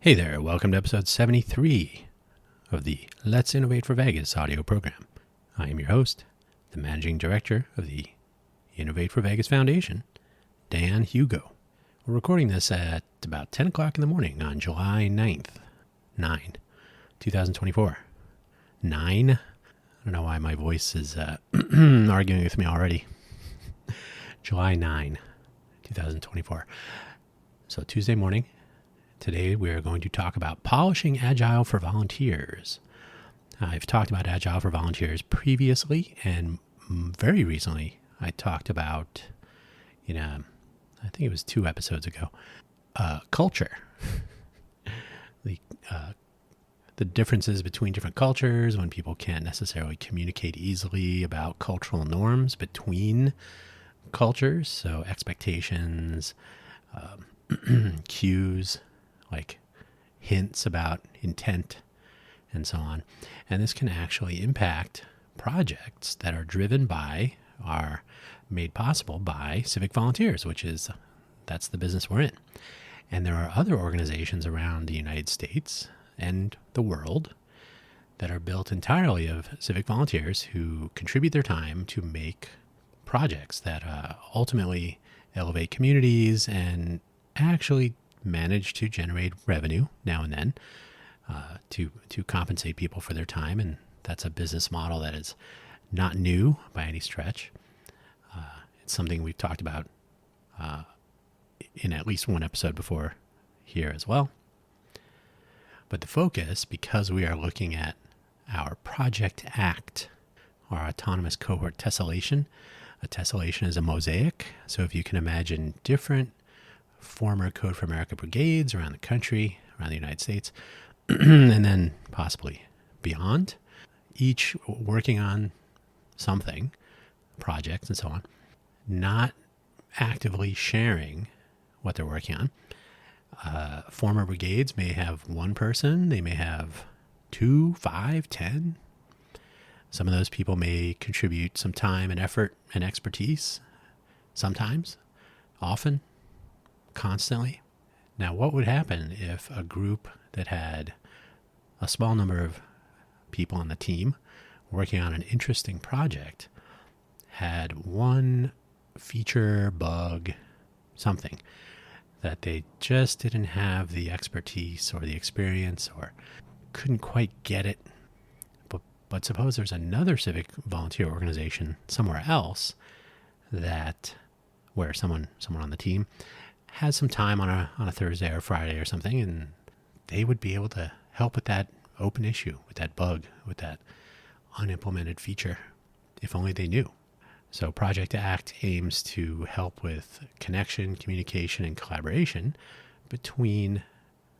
Hey there, welcome to episode 73 of the Let's Innovate for Vegas audio program. I am your host, the managing director of the Innovate for Vegas Foundation, Dan Hugo. We're recording this at about 10 o'clock in the morning on July 9th, 2024. 9? I don't know why my voice is arguing with me already. July 9, 2024. So Tuesday morning. Today we are going to talk about polishing Agile for volunteers. I've talked about Agile for volunteers previously, and very recently I talked about, I think it was 2 episodes ago, culture. The differences between different cultures when people can't necessarily communicate easily about cultural norms between cultures, so expectations, cues, like hints about intent and so on. And this can actually impact projects that are driven by, are made possible by civic volunteers, that's the business we're in. And there are other organizations around the United States and the world that are built entirely of civic volunteers who contribute their time to make projects that ultimately elevate communities and actually manage to generate revenue now and then to compensate people for their time. And that's a business model that is not new by any stretch. It's something we've talked about in at least one episode before here as well. But the focus, because we are looking at our Project ACT, our autonomous cohort tessellation. A tessellation is a mosaic. So if you can imagine different former Code for America brigades around the country, around the United States, and then possibly beyond, each working on something, projects and so on, not actively sharing what they're working on. Former brigades may have one person, they may have 2, 5, 10. Some of those people may contribute some time and effort and expertise, sometimes, often, constantly. Now, what would happen if a group that had a small number of people on the team working on an interesting project had one feature, bug, something that they just didn't have the expertise or the experience or couldn't quite get it? But suppose there's another civic volunteer organization somewhere else where someone on the team has some time on a Thursday or Friday or something, and they would be able to help with that open issue, with that bug, with that unimplemented feature, if only they knew. So Project ACT aims to help with connection, communication, and collaboration between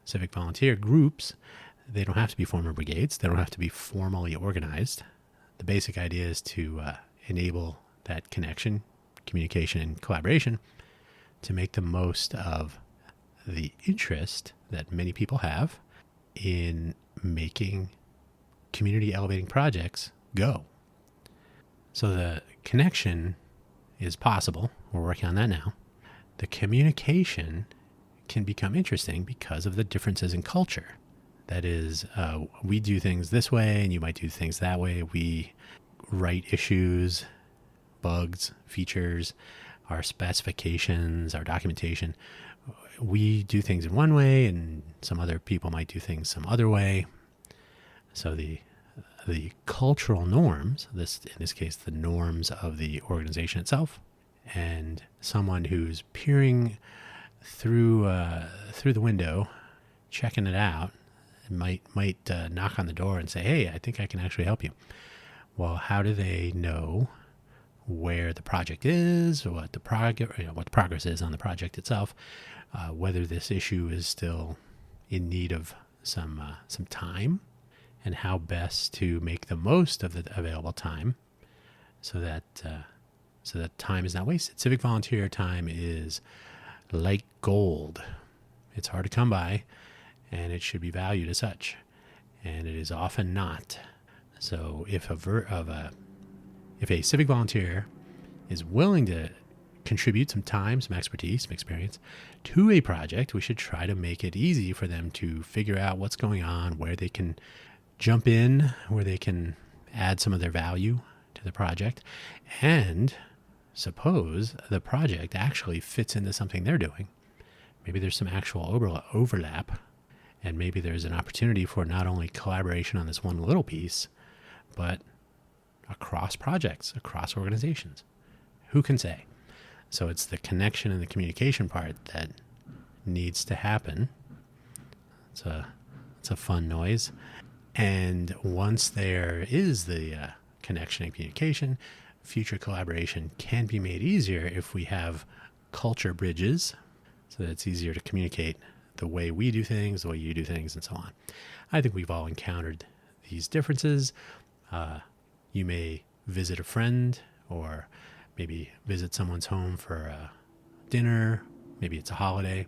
civic volunteer groups. They don't have to be former brigades. They don't have to be formally organized. The basic idea is to enable that connection, communication, and collaboration to make the most of the interest that many people have in making community elevating projects go. So the connection is possible. We're working on that now. The communication can become interesting because of the differences in culture. That is, we do things this way and you might do things that way. We write issues, bugs, features, our specifications, our documentation. We do things in one way and some other people might do things some other way. So the cultural norms, in this case, the norms of the organization itself, and someone who's peering through the window, checking it out, might knock on the door and say, "Hey, I think I can actually help you." Well, how do they know where the project is, or what the progress is on the project itself, whether this issue is still in need of some time, and how best to make the most of the available time, so that time is not wasted. Civic volunteer time is like gold. It's hard to come by, and it should be valued as such, and it is often not. So if a civic volunteer is willing to contribute some time, some expertise, some experience to a project, we should try to make it easy for them to figure out what's going on, where they can jump in, where they can add some of their value to the project. And suppose the project actually fits into something they're doing. Maybe there's some actual overlap, and maybe there's an opportunity for not only collaboration on this one little piece, but across projects, across organizations. Who can say? So it's the connection and the communication part that needs to happen. It's a fun noise. And once there is the connection and communication, future collaboration can be made easier if we have culture bridges, so that it's easier to communicate the way we do things, the way you do things, and so on. I think we've all encountered these differences. You may visit a friend, or maybe visit someone's home for dinner. Maybe it's a holiday,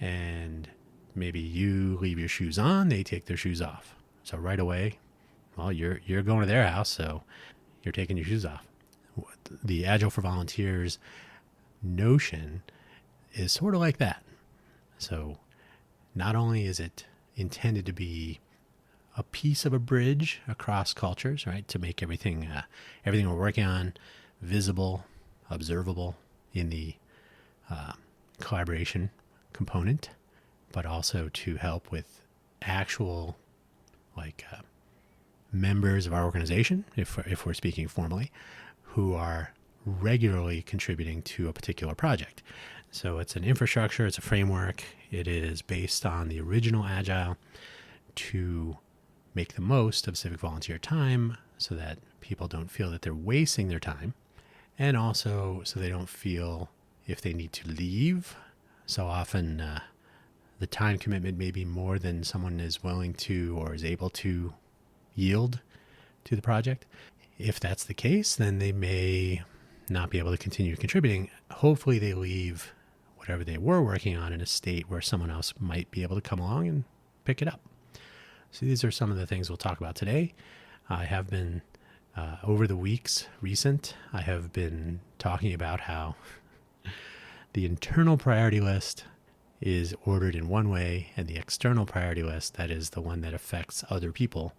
and maybe you leave your shoes on, they take their shoes off. So right away, well, you're going to their house, so you're taking your shoes off. The Agile for Volunteers notion is sort of like that. So not only is it intended to be a piece of a bridge across cultures, right, to make everything we're working on visible, observable in the collaboration component, but also to help with actual members of our organization, if we're speaking formally, who are regularly contributing to a particular project. So it's an infrastructure, it's a framework. It is based on the original Agile to make the most of civic volunteer time so that people don't feel that they're wasting their time, and also so they don't feel if they need to leave. So often the time commitment may be more than someone is willing to or is able to yield to the project. If that's the case, then they may not be able to continue contributing. Hopefully they leave whatever they were working on in a state where someone else might be able to come along and pick it up. So these are some of the things we'll talk about today. I have been, over the weeks recent, I have been talking about how the internal priority list is ordered in one way, and the external priority list, that is the one that affects other people,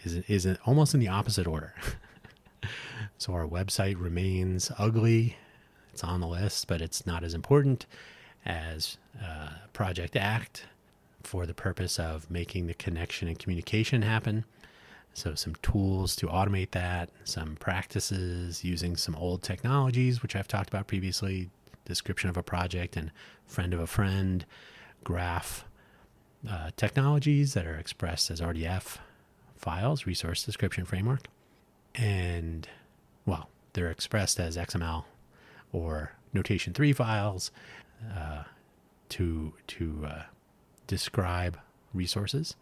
is almost in the opposite order. So our website remains ugly. It's on the list, but it's not as important as Project Act for the purpose of making the connection and communication happen. So some tools to automate that, some practices using some old technologies, which I've talked about previously, description of a project and friend of a friend, graph technologies that are expressed as RDF files, resource description framework. And, well, they're expressed as XML or Notation 3 files to describe resources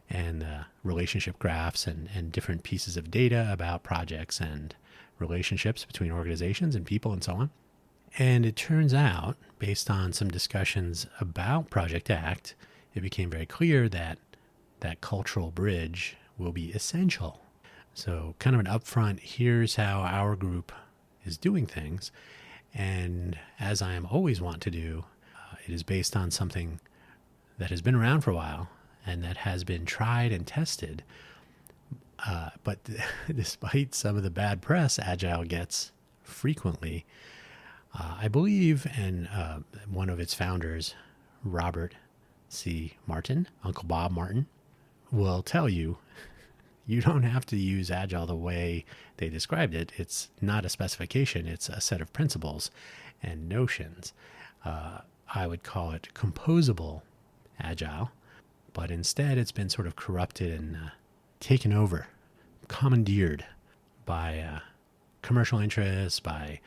and relationship graphs and different pieces of data about projects and relationships between organizations and people and so on. And it turns out, based on some discussions about Project Act, it became very clear that that cultural bridge will be essential. So kind of an upfront, here's how our group is doing things. And as I am always want to do, it is based on something that has been around for a while and that has been tried and tested. But despite some of the bad press Agile gets frequently, I believe, and one of its founders, Robert C. Martin, Uncle Bob Martin, will tell you, you don't have to use Agile the way they described it. It's not a specification. It's a set of principles and notions. I would call it composable Agile, but instead it's been sort of corrupted and taken over, commandeered by commercial interests, by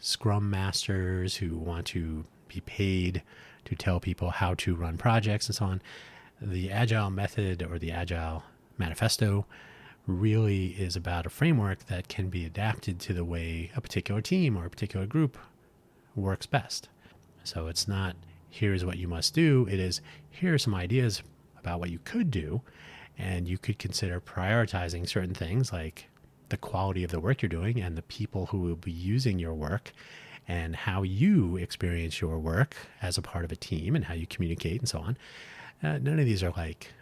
Scrum masters who want to be paid to tell people how to run projects and so on. The Agile method, or the Agile manifesto, really is about a framework that can be adapted to the way a particular team or a particular group works best. So it's not, here's what you must do. It is, here are some ideas about what you could do, and you could consider prioritizing certain things like the quality of the work you're doing and the people who will be using your work, and how you experience your work as a part of a team and how you communicate and so on. None of these are like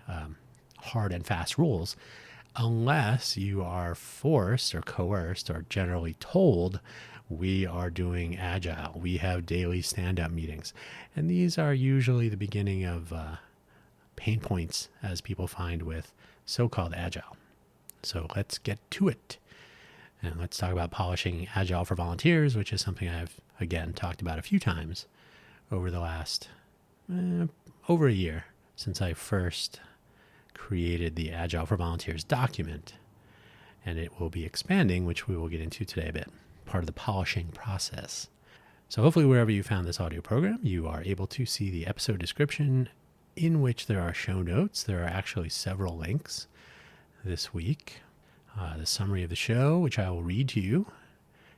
hard and fast rules unless you are forced or coerced or generally told we are doing Agile. We have daily stand-up meetings. And these are usually the beginning of pain points as people find with so-called Agile. So let's get to it. And let's talk about polishing Agile for volunteers, which is something I've, again, talked about a few times over the last over a year since I first created the Agile for Volunteers document. And it will be expanding, which we will get into today a bit, part of the polishing process. So hopefully wherever you found this audio program, you are able to see the episode description in which there are show notes. There are actually several links this week. The summary of the show, which I will read to you,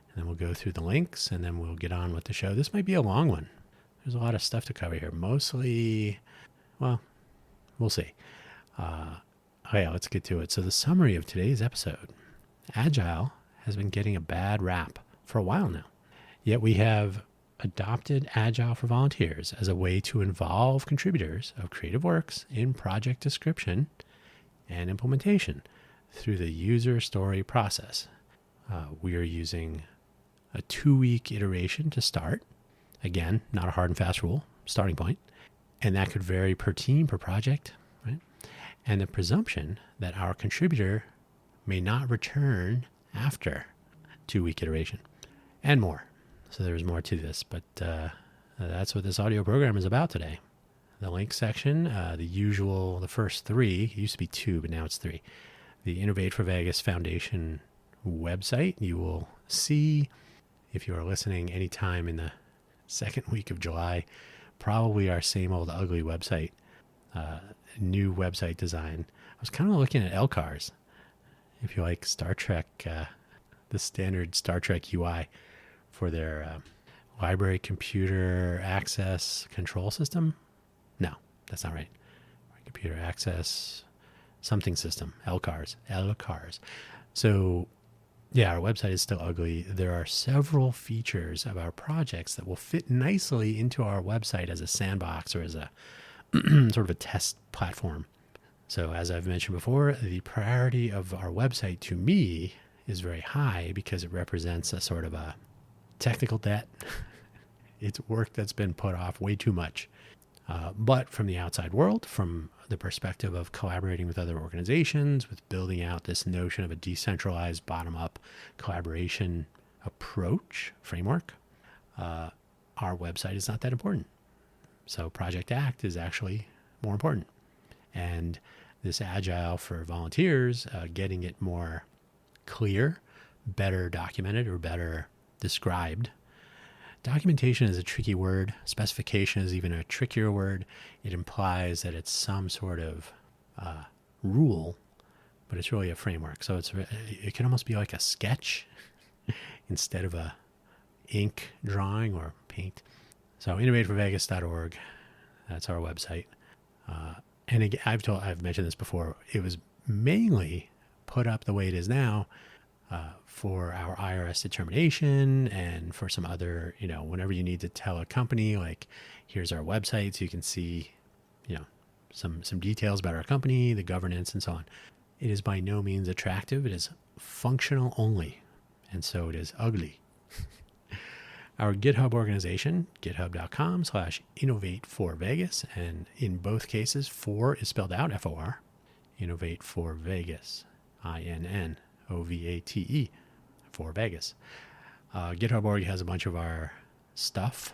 and then we'll go through the links, and then we'll get on with the show. This might be a long one. There's a lot of stuff to cover here. Mostly, well, we'll see. Okay, let's get to it. So the summary of today's episode. Agile has been getting a bad rap for a while now. Yet we have adopted Agile for Volunteers as a way to involve contributors of creative works in project description and implementation through the user story process. We are using a 2-week iteration to start. Again, not a hard and fast rule, starting point. And that could vary per team, per project, right? And the presumption that our contributor may not return after 2-week iteration and more. So there's more to this, but that's what this audio program is about today. The link section, the first 3, it used to be 2, but now it's 3. The Innovate for Vegas Foundation website. You will see, if you are listening anytime in the second week of July, probably our same old ugly website, new website design. I was kind of looking at LCARS. If you like Star Trek, the standard Star Trek UI for their library computer access control system. No, that's not right. Computer access something system, LCARS. So yeah, our website is still ugly. There are several features of our projects that will fit nicely into our website as a sandbox or as a sort of a test platform. So as I've mentioned before, the priority of our website to me is very high because it represents a sort of a technical debt. It's work that's been put off way too much. But from the outside world, from the perspective of collaborating with other organizations, with building out this notion of a decentralized bottom-up collaboration approach, framework, our website is not that important. So Project Act is actually more important. And this Agile for Volunteers, getting it more clear, better documented, or better described. Documentation is a tricky word. Specification is even a trickier word. It implies that it's some sort of rule, but it's really a framework. So it can almost be like a sketch instead of a ink drawing or paint. So innovateforvegas.org, that's our website. And again, I've mentioned this before. It was mainly put up the way it is now for our IRS determination and for some other, whenever you need to tell a company, like, here's our website, so you can see, some details about our company, the governance, and so on. It is by no means attractive. It is functional only, and so it is ugly. Our GitHub organization, github.com/innovate4vegas, and in both cases, 4 is spelled out, F-O-R, Innovate for Vegas, INNOVATE, for Vegas. GitHub org has a bunch of our stuff,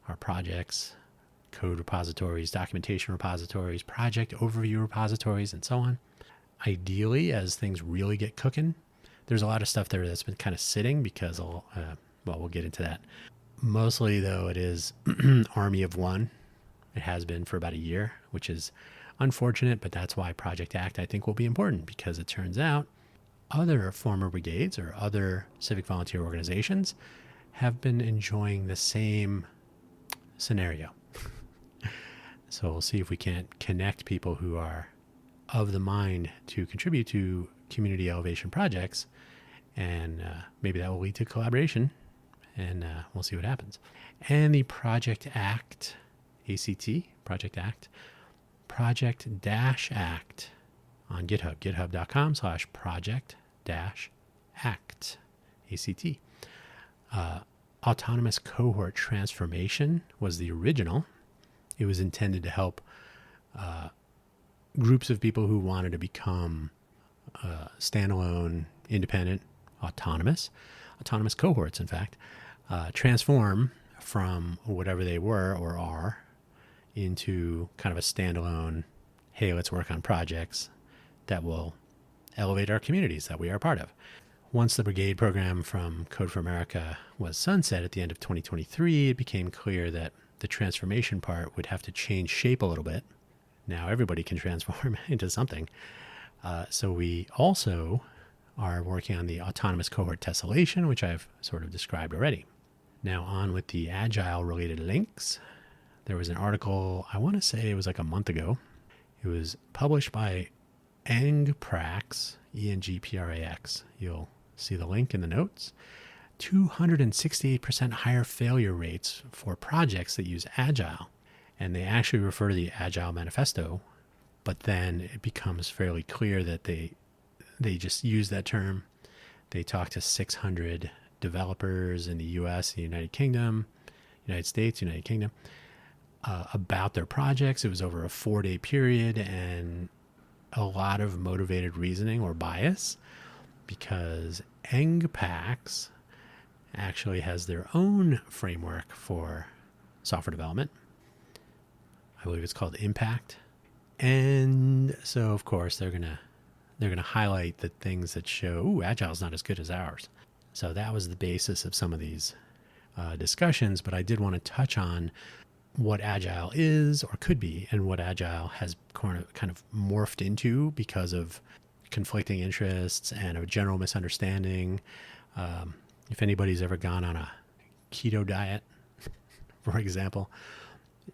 our projects, code repositories, documentation repositories, project overview repositories, and so on. Ideally, as things really get cooking, there's a lot of stuff there that's been kind of sitting because, we'll get into that. Mostly, though, it is Army of One. It has been for about a year, which is unfortunate, but that's why Project Act, I think, will be important, because it turns out other former brigades or other civic volunteer organizations have been enjoying the same scenario. So we'll see if we can't connect people who are of the mind to contribute to community elevation projects, and maybe that will lead to collaboration and we'll see what happens. And the Project Act, ACT, Project Act, Project-Act on GitHub, github.com/project-act, ACT. Autonomous Cohort Transformation was the original. It was intended to help groups of people who wanted to become standalone, independent, autonomous cohorts, in fact, transform from whatever they were or are into kind of a standalone, hey, let's work on projects that will elevate our communities that we are a part of. Once the Brigade program from Code for America was sunset at the end of 2023, it became clear that the transformation part would have to change shape a little bit. Now everybody can transform into something. So we also are working on the autonomous cohort tessellation, which I've sort of described already. Now on with the Agile related links. There was an article, I want to say it was like a month ago. It was published by Engprax, Engprax. You'll see the link in the notes. 268% higher failure rates for projects that use Agile. And they actually refer to the Agile Manifesto, but then it becomes fairly clear that they just use that term. They talk to 600 developers in the US, the United States, United Kingdom, about their projects. It was over a 4-day period and a lot of motivated reasoning or bias, because Engprax actually has their own framework for software development. I believe it's called Impact. And so, of course, they're gonna highlight the things that show, ooh, Agile is not as good as ours. So that was the basis of some of these discussions. But I did want to touch on what Agile is or could be, and what Agile has kind of morphed into because of conflicting interests and a general misunderstanding. If anybody's ever gone on a keto diet, for example,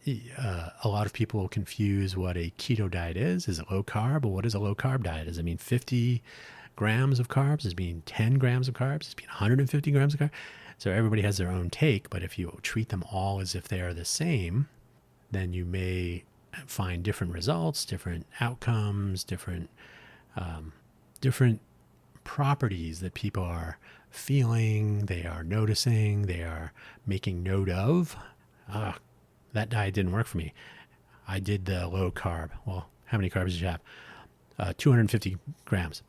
a lot of people confuse what a keto diet is. Is it low carb? Well, what is a low carb diet? Does it mean 50 grams of carbs? Does it mean 10 grams of carbs? Does it mean 150 grams of carbs? So everybody has their own take, but if you treat them all as if they are the same, then you may find different results, different outcomes, different properties that people are feeling, they are noticing, they are making note of. That diet didn't work for me. I did the low carb. Well, how many carbs did you have? 250 grams.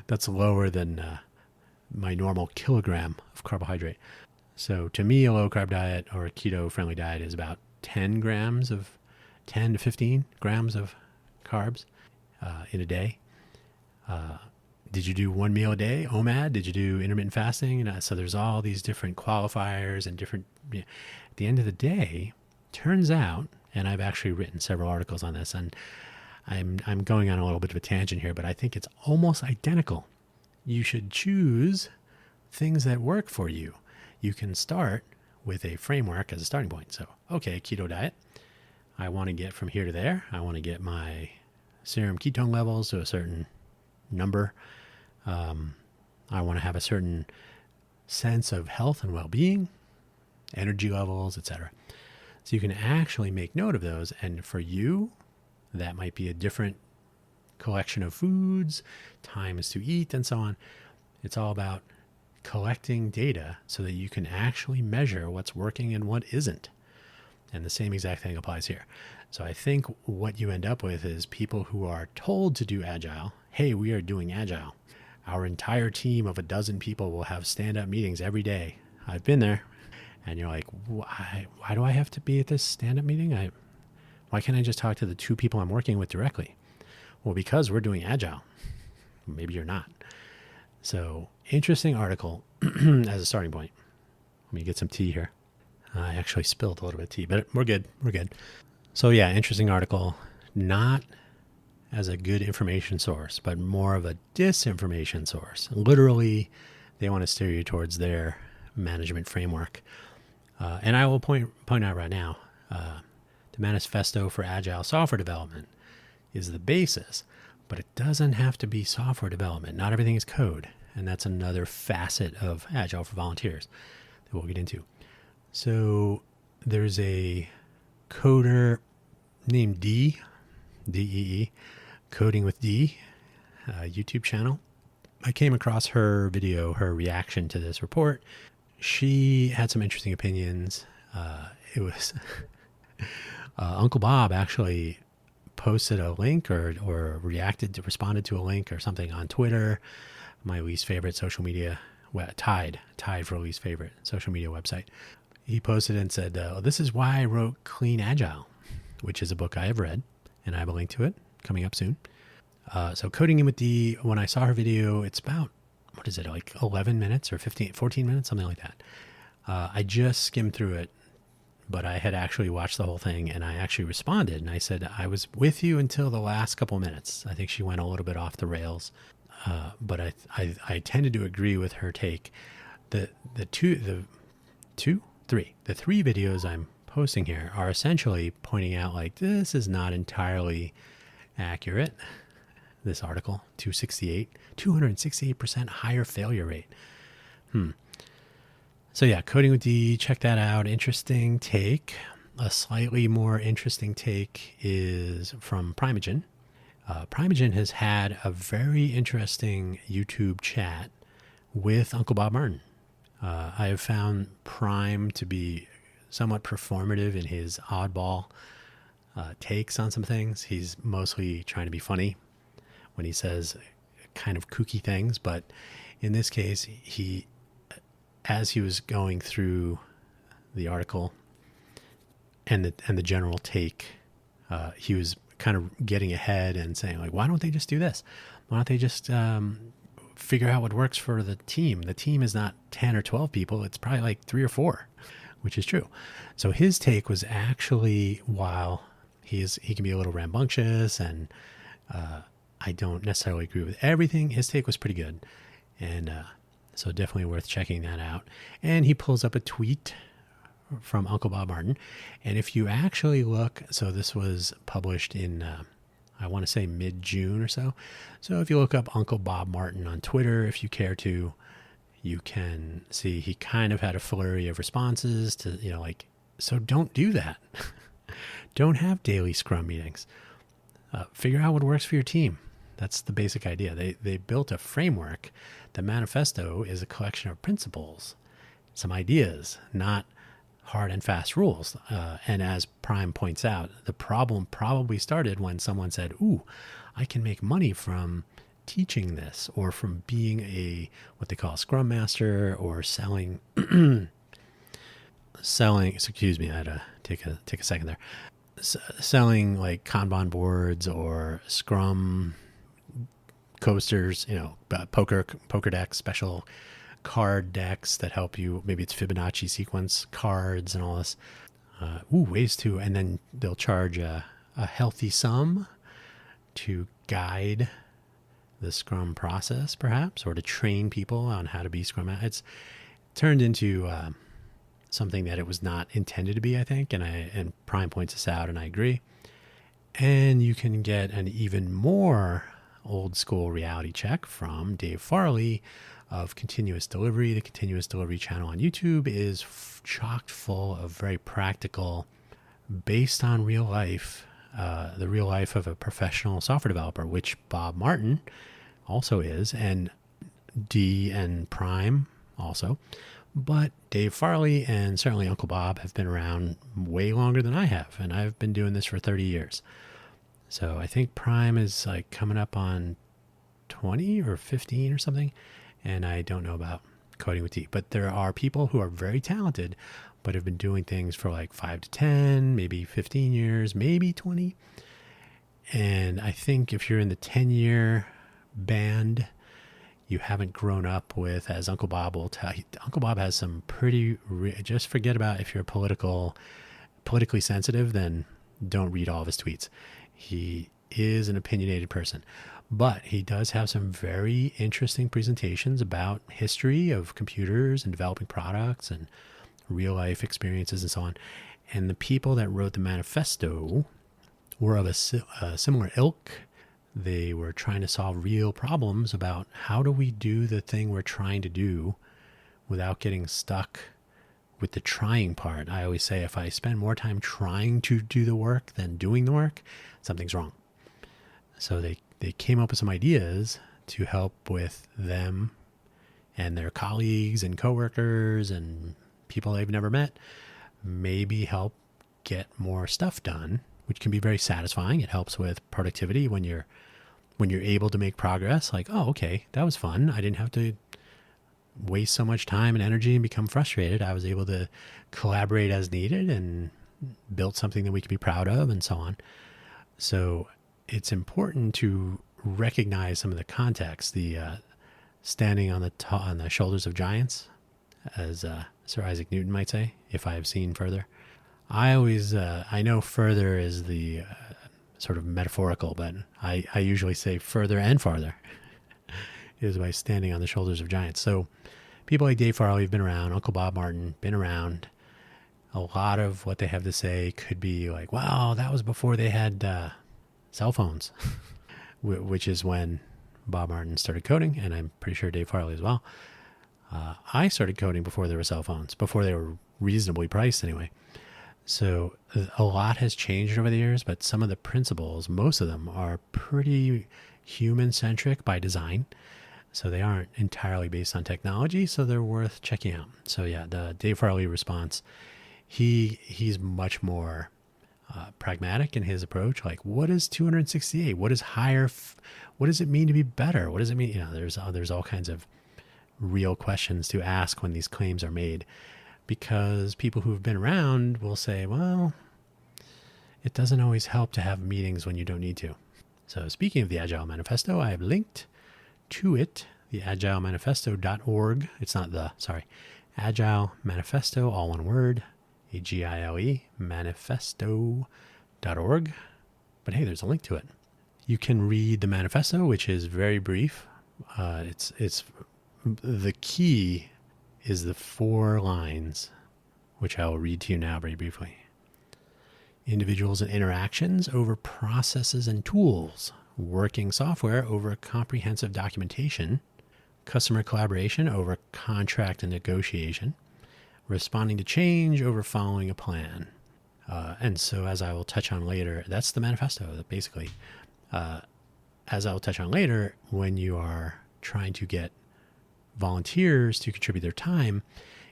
That's lower than my normal kilogram of carbohydrate. So to me, a low carb diet or a keto friendly diet is about 10 to 15 grams of carbs in a day. Did you do one meal a day, OMAD? Did you do intermittent fasting? So there's all these different qualifiers and different, at the end of the day, turns out, and I've actually written several articles on this, and I'm going on a little bit of a tangent here, but I think it's almost identical. You should choose things that work for you. You can start with a framework as a starting point. So, okay, keto diet. I want to get from here to there. I want to get my serum ketone levels to a certain number. I want to have a certain sense of health and well-being, energy levels, etc. So you can actually make note of those. And for you, that might be a different collection of foods, times to eat, and so on. It's all about collecting data so that you can actually measure what's working and what isn't. And the same exact thing applies here. So I think what you end up with is people who are told to do Agile. Hey, we are doing Agile. Our entire team of 12 people will have stand-up meetings every day. I've been there. And you're like, why do I have to be at this stand-up meeting? Why can't I just talk to the 2 people I'm working with directly? Well, because we're doing Agile. Maybe you're not. So, interesting article as a starting point. Let me get some tea here. I actually spilled a little bit of tea, but we're good. We're good. So yeah, interesting article. Not as a good information source, but more of a disinformation source. Literally, they want to steer you towards their management framework. And I will point out right now, the Manifesto for Agile Software Development is the basis, but it doesn't have to be software development. Not everything is code, and that's another facet of Agile for Volunteers. that we'll get into. So there's a coder named D-E-E, Coding with D, YouTube channel. I came across her video, her reaction to this report. She had some interesting opinions. It was Uncle Bob actually posted a link or responded to a link or something on Twitter, my least favorite social media, tied for least favorite social media website. He posted and said, this is why I wrote Clean Agile, which is a book I have read, and I have a link to it coming up soon. So Coding in with D, when I saw her video, it's about, what is it, like 11 minutes or 14 minutes, something like that. I just skimmed through it, but I had actually watched the whole thing, and I actually responded, and I said, I was with you until the last couple minutes. I think she went a little bit off the rails, but I tended to agree with her take. The three videos I'm posting here are essentially pointing out like this is not entirely accurate. This article, 268% higher failure rate. So yeah, Coding with D, check that out. Interesting take. A slightly more interesting take is from Primeagen. Primeagen has had a very interesting YouTube chat with Uncle Bob Martin. I have found Prime to be somewhat performative in his oddball takes on some things. He's mostly trying to be funny when he says kind of kooky things, but in this case, as he was going through the article and the general take, he was kind of getting ahead and saying like, why don't they just do this? Why don't they just figure out what works for the team? The team is not 10 or 12 people. It's probably like 3 or 4, which is true. So his take was actually, while he can be a little rambunctious and I don't necessarily agree with everything, his take was pretty good. And so definitely worth checking that out. And he pulls up a tweet from Uncle Bob Martin. And if you actually look, so this was published in, I want to say mid-June or so. So if you look up Uncle Bob Martin on Twitter, if you care to, you can see he kind of had a flurry of responses to, like, so don't do that. Don't have daily Scrum meetings. Figure out what works for your team. That's the basic idea. They built a framework. The manifesto is a collection of principles, some ideas, not hard and fast rules. And as Prime points out, the problem probably started when someone said, ooh, I can make money from teaching this, or from being what they call a Scrum Master, or selling, excuse me, I had to take a second there. Selling like Kanban boards or Scrum coasters, poker decks, special card decks that help you. Maybe it's Fibonacci sequence cards and all this. Ways to, and then they'll charge a healthy sum to guide the Scrum process, perhaps, or to train people on how to be Scrum. It's turned into something that it was not intended to be, I think, and Prime points this out, and I agree. And you can get an even more old school reality check from Dave Farley of Continuous Delivery. The Continuous Delivery channel on YouTube is chock full of very practical, based on real life, the real life of a professional software developer, which Bob Martin also is, and D and Prime also. But Dave Farley and certainly Uncle Bob have been around way longer than I have, and I've been doing this for 30 years. So I think Prime is like coming up on 20 or 15 or something, and I don't know about Coding with D. But there are people who are very talented, but have been doing things for like 5 to 10, maybe 15 years, maybe 20. And I think if you're in the 10-year band, you haven't grown up with, as Uncle Bob will tell you. Uncle Bob has some pretty, just forget about if you're politically sensitive, then don't read all of his tweets. He is an opinionated person, but he does have some very interesting presentations about history of computers and developing products and real life experiences and so on. And the people that wrote the manifesto were of a similar ilk. They were trying to solve real problems about how do we do the thing we're trying to do without getting stuck with the trying part, I always say if I spend more time trying to do the work than doing the work, something's wrong. So they came up with some ideas to help with them and their colleagues and coworkers and people they've never met, maybe help get more stuff done, which can be very satisfying. It helps with productivity when you're able to make progress. Like, oh, okay, that was fun. I didn't have to waste so much time and energy and become frustrated. I was able to collaborate as needed and build something that we could be proud of and so on. So it's important to recognize some of the context, the standing on the shoulders of giants, as Sir Isaac Newton might say, if I have seen further. I always, I know further is the sort of metaphorical, but I usually say further and farther is by standing on the shoulders of giants. So people like Dave Farley have been around, Uncle Bob Martin, been around. A lot of what they have to say could be like, wow, that was before they had cell phones, which is when Bob Martin started coding, and I'm pretty sure Dave Farley as well. I started coding before there were cell phones, before they were reasonably priced anyway. So a lot has changed over the years, but some of the principles, most of them are pretty human-centric by design. So they aren't entirely based on technology, so they're worth checking out. So yeah, the Dave Farley response, he's much more pragmatic in his approach. Like, what is 268? What is higher? What does it mean to be better? What does it mean? You know, there's all kinds of real questions to ask when these claims are made, because people who've been around will say, well, it doesn't always help to have meetings when you don't need to. So speaking of the Agile Manifesto, I have linked to it, the agilemanifesto.org. It's not the, sorry, Agile Manifesto, all one word, AGILE, manifesto.org. But hey, there's a link to it. You can read the manifesto, which is very brief. It's the key is the 4 lines, which I will read to you now very briefly. Individuals and interactions over processes and tools, working software over comprehensive documentation, customer collaboration over contract and negotiation, responding to change over following a plan. And so, as I will touch on later, that's the manifesto, basically. As I will touch on later, when you are trying to get volunteers to contribute their time,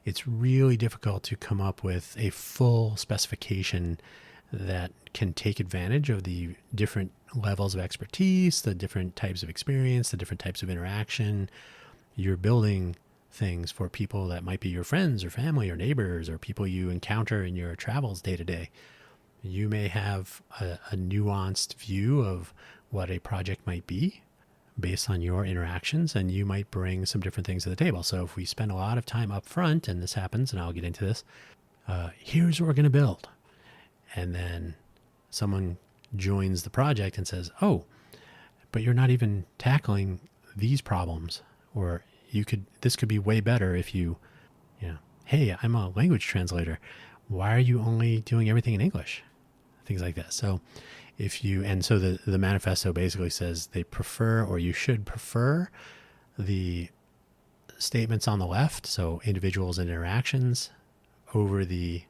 it's really difficult to come up with a full specification that can take advantage of the different levels of expertise, the different types of experience, the different types of interaction. You're building things for people that might be your friends or family or neighbors or people you encounter in your travels day to day. You may have a nuanced view of what a project might be based on your interactions, and you might bring some different things to the table. So if we spend a lot of time up front, and this happens, and I'll get into this, here's what we're going to build. And then someone joins the project and says, oh, but you're not even tackling these problems, or this could be way better if you know, hey, I'm a language translator. Why are you only doing everything in English? Things like that. So so the manifesto basically says they prefer, or you should prefer, the statements on the left, so individuals and interactions, over the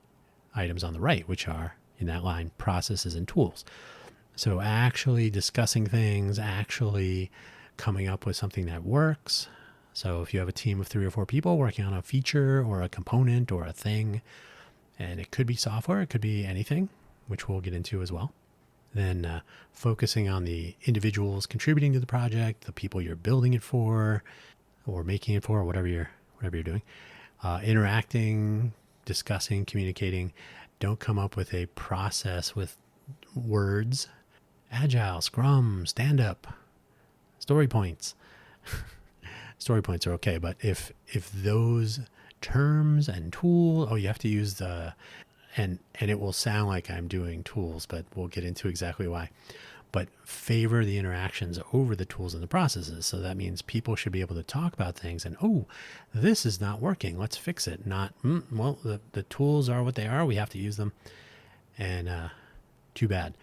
items on the right, which are, in that line, processes and tools. So actually discussing things, actually coming up with something that works. So if you have a team of 3 or 4 people working on a feature or a component or a thing, and it could be software, it could be anything, which we'll get into as well. Then focusing on the individuals contributing to the project, the people you're building it for or making it for, or whatever you're doing. Interacting, discussing, communicating. Don't come up with a process with words. Agile, Scrum, stand-up, story points. Story points are okay, but if those terms and tools, you have to use the... And it will sound like I'm doing tools, but we'll get into exactly why. But favor the interactions over the tools and the processes. So that means people should be able to talk about things and, this is not working, let's fix it. Not, the tools are what they are, we have to use them. And too bad.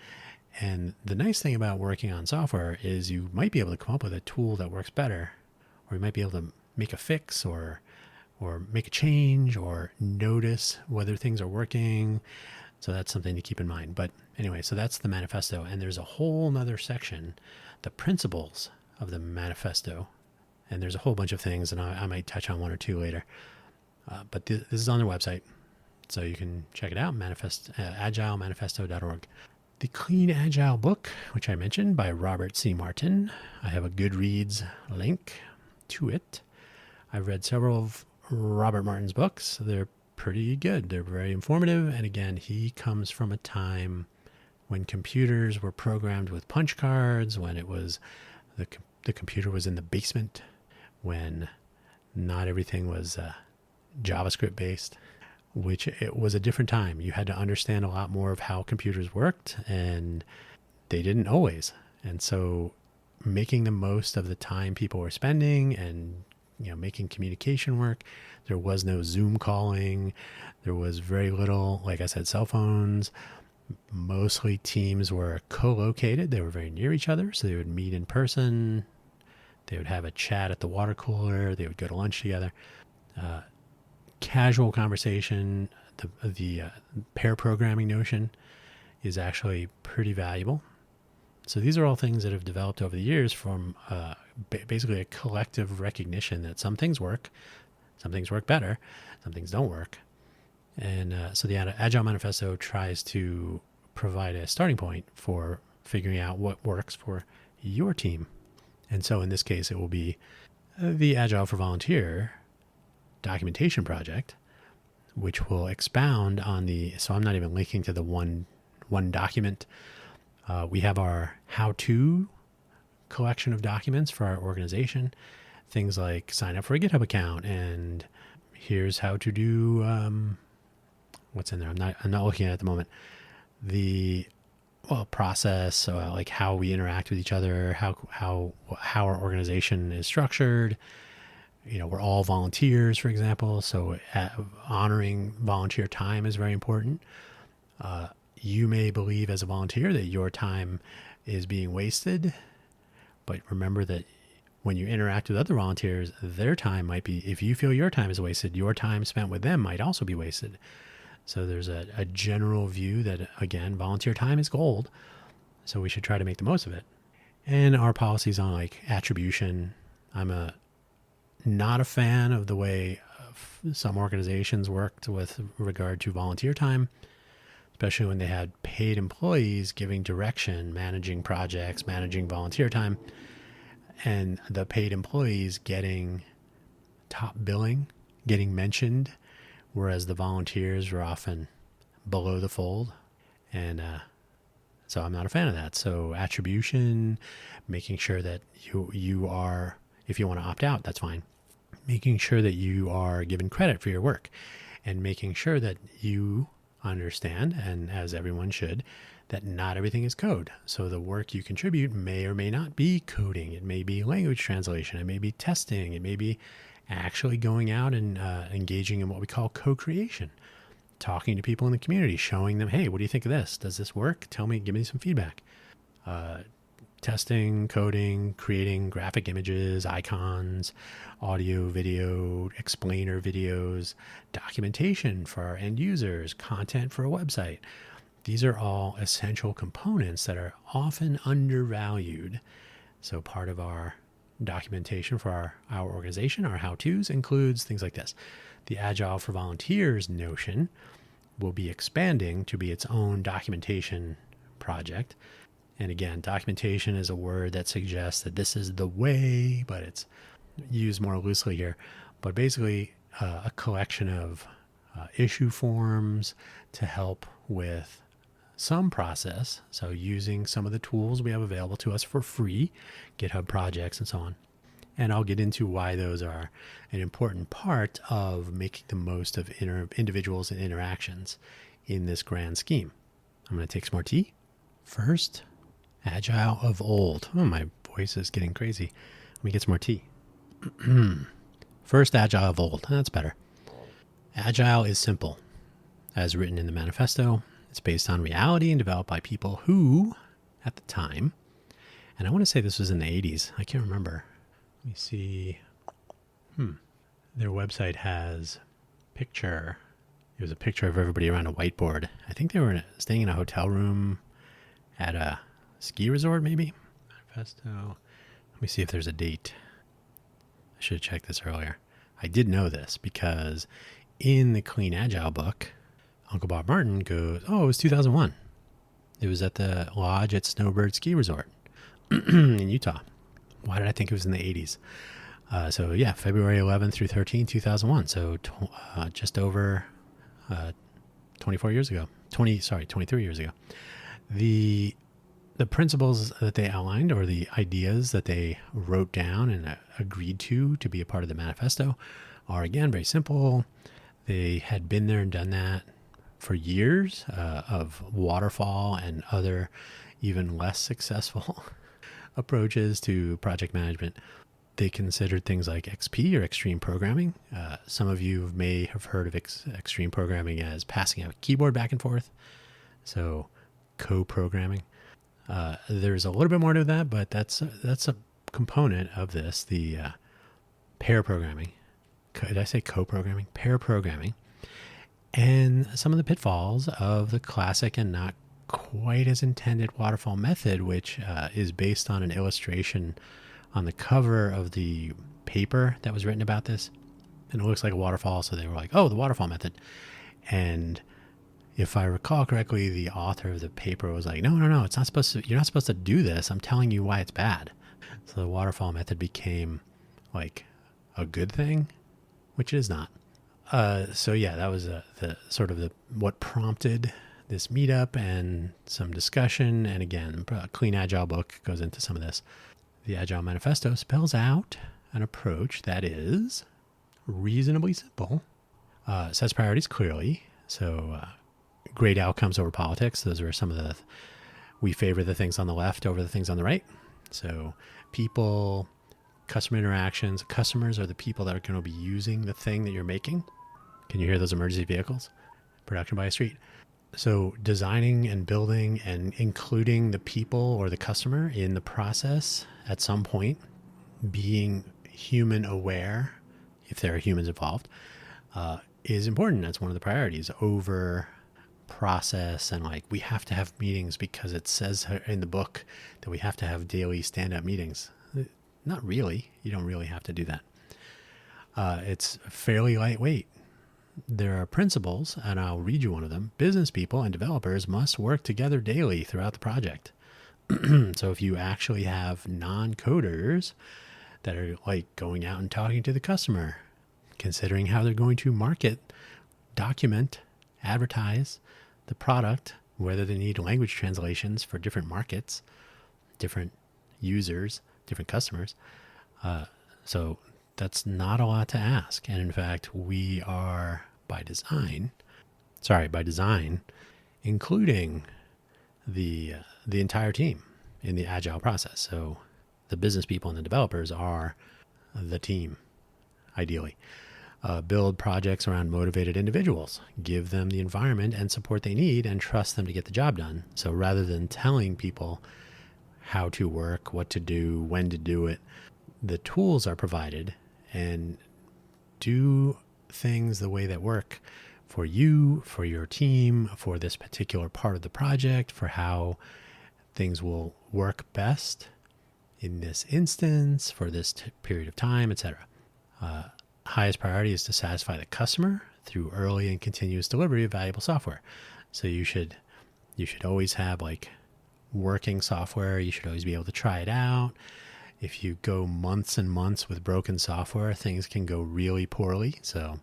And the nice thing about working on software is you might be able to come up with a tool that works better, or you might be able to make a fix or or make a change or notice whether things are working. So that's something to keep in mind. But anyway, so that's the manifesto. And there's a whole nother section, the principles of the manifesto. And there's a whole bunch of things, and I might touch on one or two later. But this is on their website, so you can check it out, agilemanifesto.org. The Clean Agile book, which I mentioned, by Robert C. Martin. I have a Goodreads link to it. I've read several of Robert Martin's books. They're pretty good. They're very informative. And again, he comes from a time when computers were programmed with punch cards, when it was the computer was in the basement, when not everything was JavaScript based, which it was a different time. You had to understand a lot more of how computers worked, and they didn't always. And so making the most of the time people were spending and making communication work. There was no Zoom calling. There was very little, like I said, cell phones. Mostly teams were co-located. They were very near each other, so they would meet in person. They would have a chat at the water cooler. They would go to lunch together. Casual conversation, the pair programming notion is actually pretty valuable. So these are all things that have developed over the years from basically a collective recognition that some things work better, some things don't work. And so the Agile Manifesto tries to provide a starting point for figuring out what works for your team. And so in this case, it will be the Agile for Volunteer documentation project, which will expound on so I'm not even linking to the one document. We have our how-to collection of documents for our organization, things like sign up for a GitHub account, and here's how to do what's in there. I'm not looking at it at the moment. The process, like how we interact with each other, how our organization is structured. We're all volunteers, for example, so honoring volunteer time is very important. You may believe as a volunteer that your time is being wasted, but remember that when you interact with other volunteers, their time might be, if you feel your time is wasted, your time spent with them might also be wasted. So there's a general view that, again, volunteer time is gold, so we should try to make the most of it. And our policies on like attribution. I'm not a fan of the way some organizations worked with regard to volunteer time, especially when they had paid employees giving direction, managing projects, managing volunteer time, and the paid employees getting top billing, getting mentioned, whereas the volunteers were often below the fold. And so I'm not a fan of that. So attribution, making sure that you are, if you want to opt out, that's fine. Making sure that you are given credit for your work, and making sure that you understand, and as everyone should, that not everything is code. So the work you contribute may or may not be coding. It may be language translation. It may be testing. It may be actually going out and engaging in what we call co-creation, talking to people in the community, showing them, hey, what do you think of this? Does this work? Tell me, give me some feedback. Testing, coding, creating graphic images, icons, audio, video, explainer videos, documentation for our end users, content for a website. These are all essential components that are often undervalued. So part of our documentation for our organization, our how-tos, includes things like this. The Agile for Volunteers notion will be expanding to be its own documentation project. And again, documentation is a word that suggests that this is the way, but it's used more loosely here. But basically, a collection of issue forms to help with some process. So using some of the tools we have available to us for free, GitHub projects and so on. And I'll get into why those are an important part of making the most of individuals and interactions in this grand scheme. I'm going to take some more tea. First, Agile of old. Oh, my voice is getting crazy. Let me get some more tea. First, Agile of old. That's better. Agile is simple. As written in the manifesto, it's based on reality and developed by people who, at the time, and I want to say this was in the 80s. I can't remember. Let me see. Their website has picture. It was a picture of everybody around a whiteboard. I think they were staying in a hotel room at a ski resort, maybe. Manifesto. Let me see if there's a date. I should have checked this earlier. I did know this because in the Clean Agile book, Uncle Bob Martin goes, oh, it was 2001. It was at the lodge at Snowbird Ski Resort in Utah. Why did I think it was in the 80s? So yeah, February 11th through 13th, 2001. So just over 24 years ago. 23 years ago. The principles that they outlined, or the ideas that they wrote down and agreed to be a part of the manifesto, are again very simple. They had been there and done that for years of waterfall and other even less successful approaches to project management. They considered things like XP, or extreme programming. Some of you may have heard of extreme programming as passing a keyboard back and forth. So co-programming. There's a little bit more to that, but that's a component of this. The pair programming. Did I say co-programming? Pair programming. And some of the pitfalls of the classic and not quite as intended waterfall method, which is based on an illustration on the cover of the paper that was written about this. And it looks like a waterfall, so they were like, oh, the waterfall method. And if I recall correctly, the author of the paper was like, no, it's not supposed to, you're not supposed to do this. I'm telling you why it's bad. So the waterfall method became like a good thing, which it is not. So yeah, that was what prompted this meetup and some discussion. And again, Clean Agile book goes into some of this. The Agile Manifesto spells out an approach that is reasonably simple, sets priorities clearly. So great outcomes over politics. Those are some of we favor the things on the left over the things on the right. So people, customer interactions, customers are the people that are going to be using the thing that you're making. Can you hear those emergency vehicles? Production by a street. So designing and building and including the people or the customer in the process at some point, being human aware, if there are humans involved, is important. That's one of the priorities over process. And like, we have to have meetings because it says in the book that we have to have daily stand-up meetings. Not really. You don't really have to do that. It's fairly lightweight. There are principles, and I'll read you one of them. Business people and developers must work together daily throughout the project. So if you actually have non-coders that are like going out and talking to the customer, considering how they're going to market, document, advertise the product, whether they need language translations for different markets, different users, different customers. So that's not a lot to ask. And in fact, we are by design, including the entire team in the Agile process. So the business people and the developers are the team, ideally. Build projects around motivated individuals, give them the environment and support they need, and trust them to get the job done. So rather than telling people how to work, what to do, when to do it, the tools are provided, and do things the way that work for you, for your team, for this particular part of the project, for how things will work best in this instance, for this period of time, etc. Highest priority is to satisfy the customer through early and continuous delivery of valuable software. So you should always have like working software. You should always be able to try it out. If you go months and months with broken software, things can go really poorly. So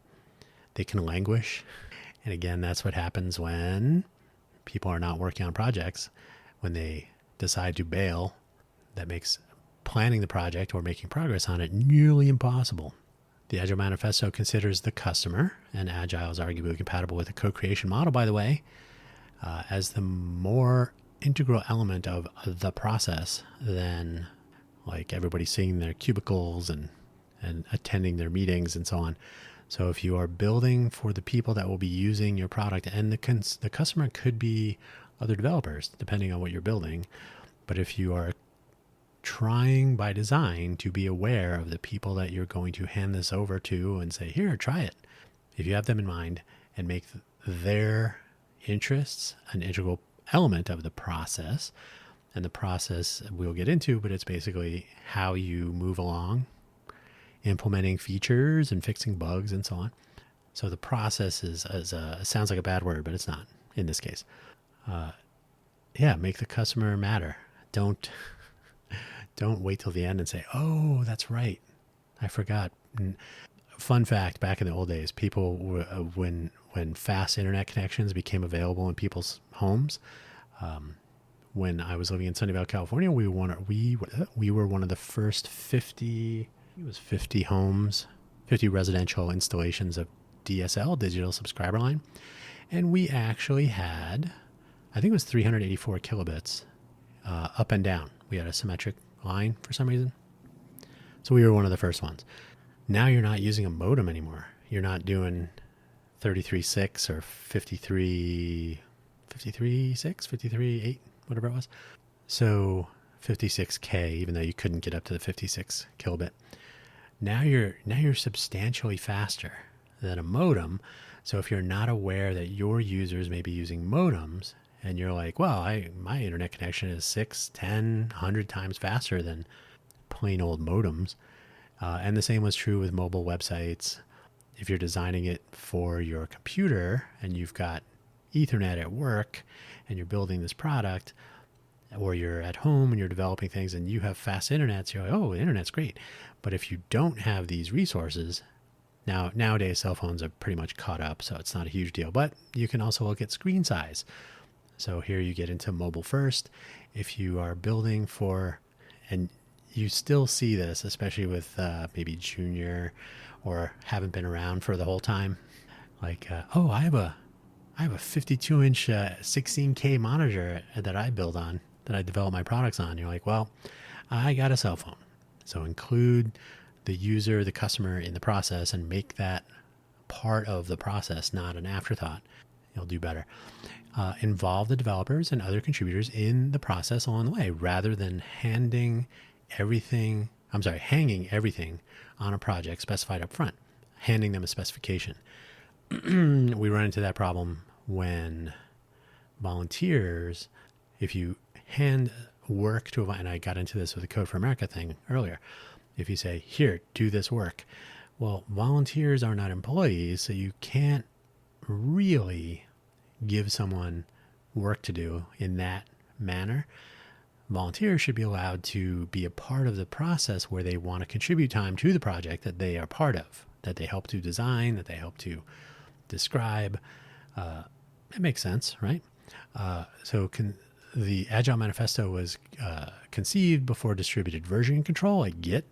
they can languish. And again, that's what happens when people are not working on projects. When they decide to bail, that makes planning the project or making progress on it nearly impossible. The Agile Manifesto considers the customer, and Agile is arguably compatible with the co-creation model, by the way, as the more integral element of the process than like everybody seeing their cubicles and attending their meetings and so on. So if you are building for the people that will be using your product, and the customer could be other developers, depending on what you're building. But if you are trying by design to be aware of the people that you're going to hand this over to and say, here, try it. If you have them in mind and make their interests an integral element of the process, and the process we'll get into, but it's basically how you move along, implementing features and fixing bugs and so on. So the process sounds like a bad word, but it's not in this case. Make the customer matter. Don't wait till the end and say, oh, that's right, I forgot. Fun fact, back in the old days, people were, when fast internet connections became available in people's homes, when I was living in Sunnyvale, California, we were one of the first 50 homes, 50 residential installations of DSL, digital subscriber line. And we actually had, I think it was 384 kilobits up and down. We had a symmetric line for some reason. So we were one of the first ones. Now you're not using a modem anymore. You're not doing 33.6 or 53.6, 53.8, whatever it was. So 56K, even though you couldn't get up to the 56 kilobit. Now you're substantially faster than a modem. So if you're not aware that your users may be using modems, and you're like, well, my internet connection is 6, 10, 100 times faster than plain old modems. And the same was true with mobile websites. If you're designing it for your computer and you've got Ethernet at work and you're building this product, or you're at home and you're developing things and you have fast internet, so you're like, oh, the internet's great. But if you don't have these resources, nowadays cell phones are pretty much caught up, so it's not a huge deal. But you can also look at screen size. So here you get into mobile first. If you are building for, and you still see this, especially with maybe junior or haven't been around for the whole time, like, I have a 52-inch 16K monitor that I build on, that I develop my products on. You're like, well, I got a cell phone. So include the user, the customer in the process, and make that part of the process, not an afterthought. You'll do better. Involve the developers and other contributors in the process along the way, rather than hanging everything on a project specified up front, handing them a specification. We run into that problem when volunteers, if you hand work to and I got into this with the Code for America thing earlier. If you say, here, do this work. Well, volunteers are not employees, so you can't really give someone work to do in that manner. Volunteers should be allowed to be a part of the process where they want to contribute time to the project that they are part of, that they help to design, that they help to describe. It makes sense, right? The Agile Manifesto was conceived before distributed version control, like Git.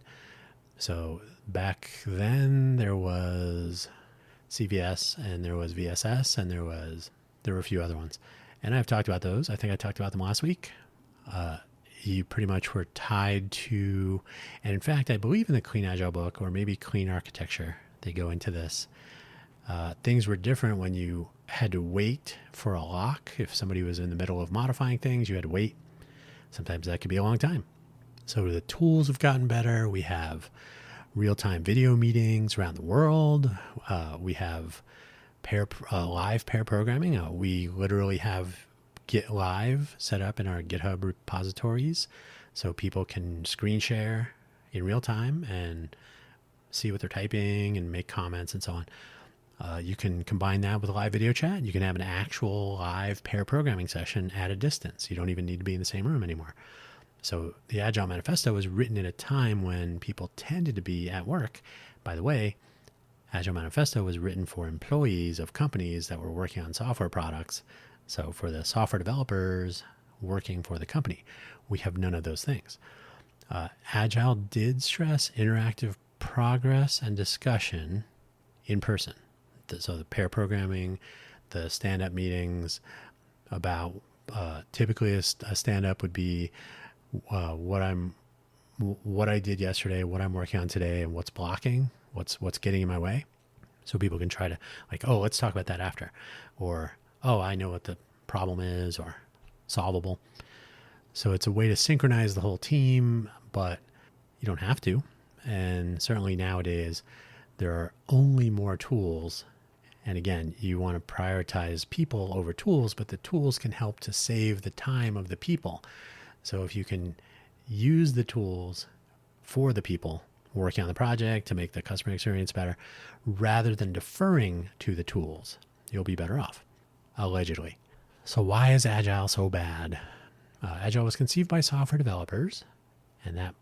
So back then there was CVS and there was VSS and there were a few other ones. And I've talked about those. I think I talked about them last week. You pretty much were tied to, and in fact, I believe in the Clean Agile book, or maybe Clean Architecture, they go into this. Things were different when you had to wait for a lock. If somebody was in the middle of modifying things, you had to wait. Sometimes that could be a long time. So the tools have gotten better. We have real-time video meetings around the world. We have live pair programming. We literally have Git Live set up in our GitHub repositories, so people can screen share in real time and see what they're typing and make comments and so on. You can combine that with a live video chat. You can have an actual live pair programming session at a distance. You don't even need to be in the same room anymore. So the Agile Manifesto was written at a time when people tended to be at work. By the way, Agile Manifesto was written for employees of companies that were working on software products. So for the software developers working for the company, we have none of those things. Agile did stress interactive progress and discussion in person. So the pair programming, the stand-up meetings about, typically a stand-up would be what I did yesterday, what I'm working on today, and what's blocking, what's getting in my way. So people can try to let's talk about that after, or, I know what the problem is, or solvable. So it's a way to synchronize the whole team, but you don't have to. And certainly nowadays, there are only more tools. And again, you want to prioritize people over tools, but the tools can help to save the time of the people. So if you can use the tools for the people working on the project to make the customer experience better, rather than deferring to the tools, you'll be better off, allegedly. So why is Agile so bad? Agile was conceived by software developers, and that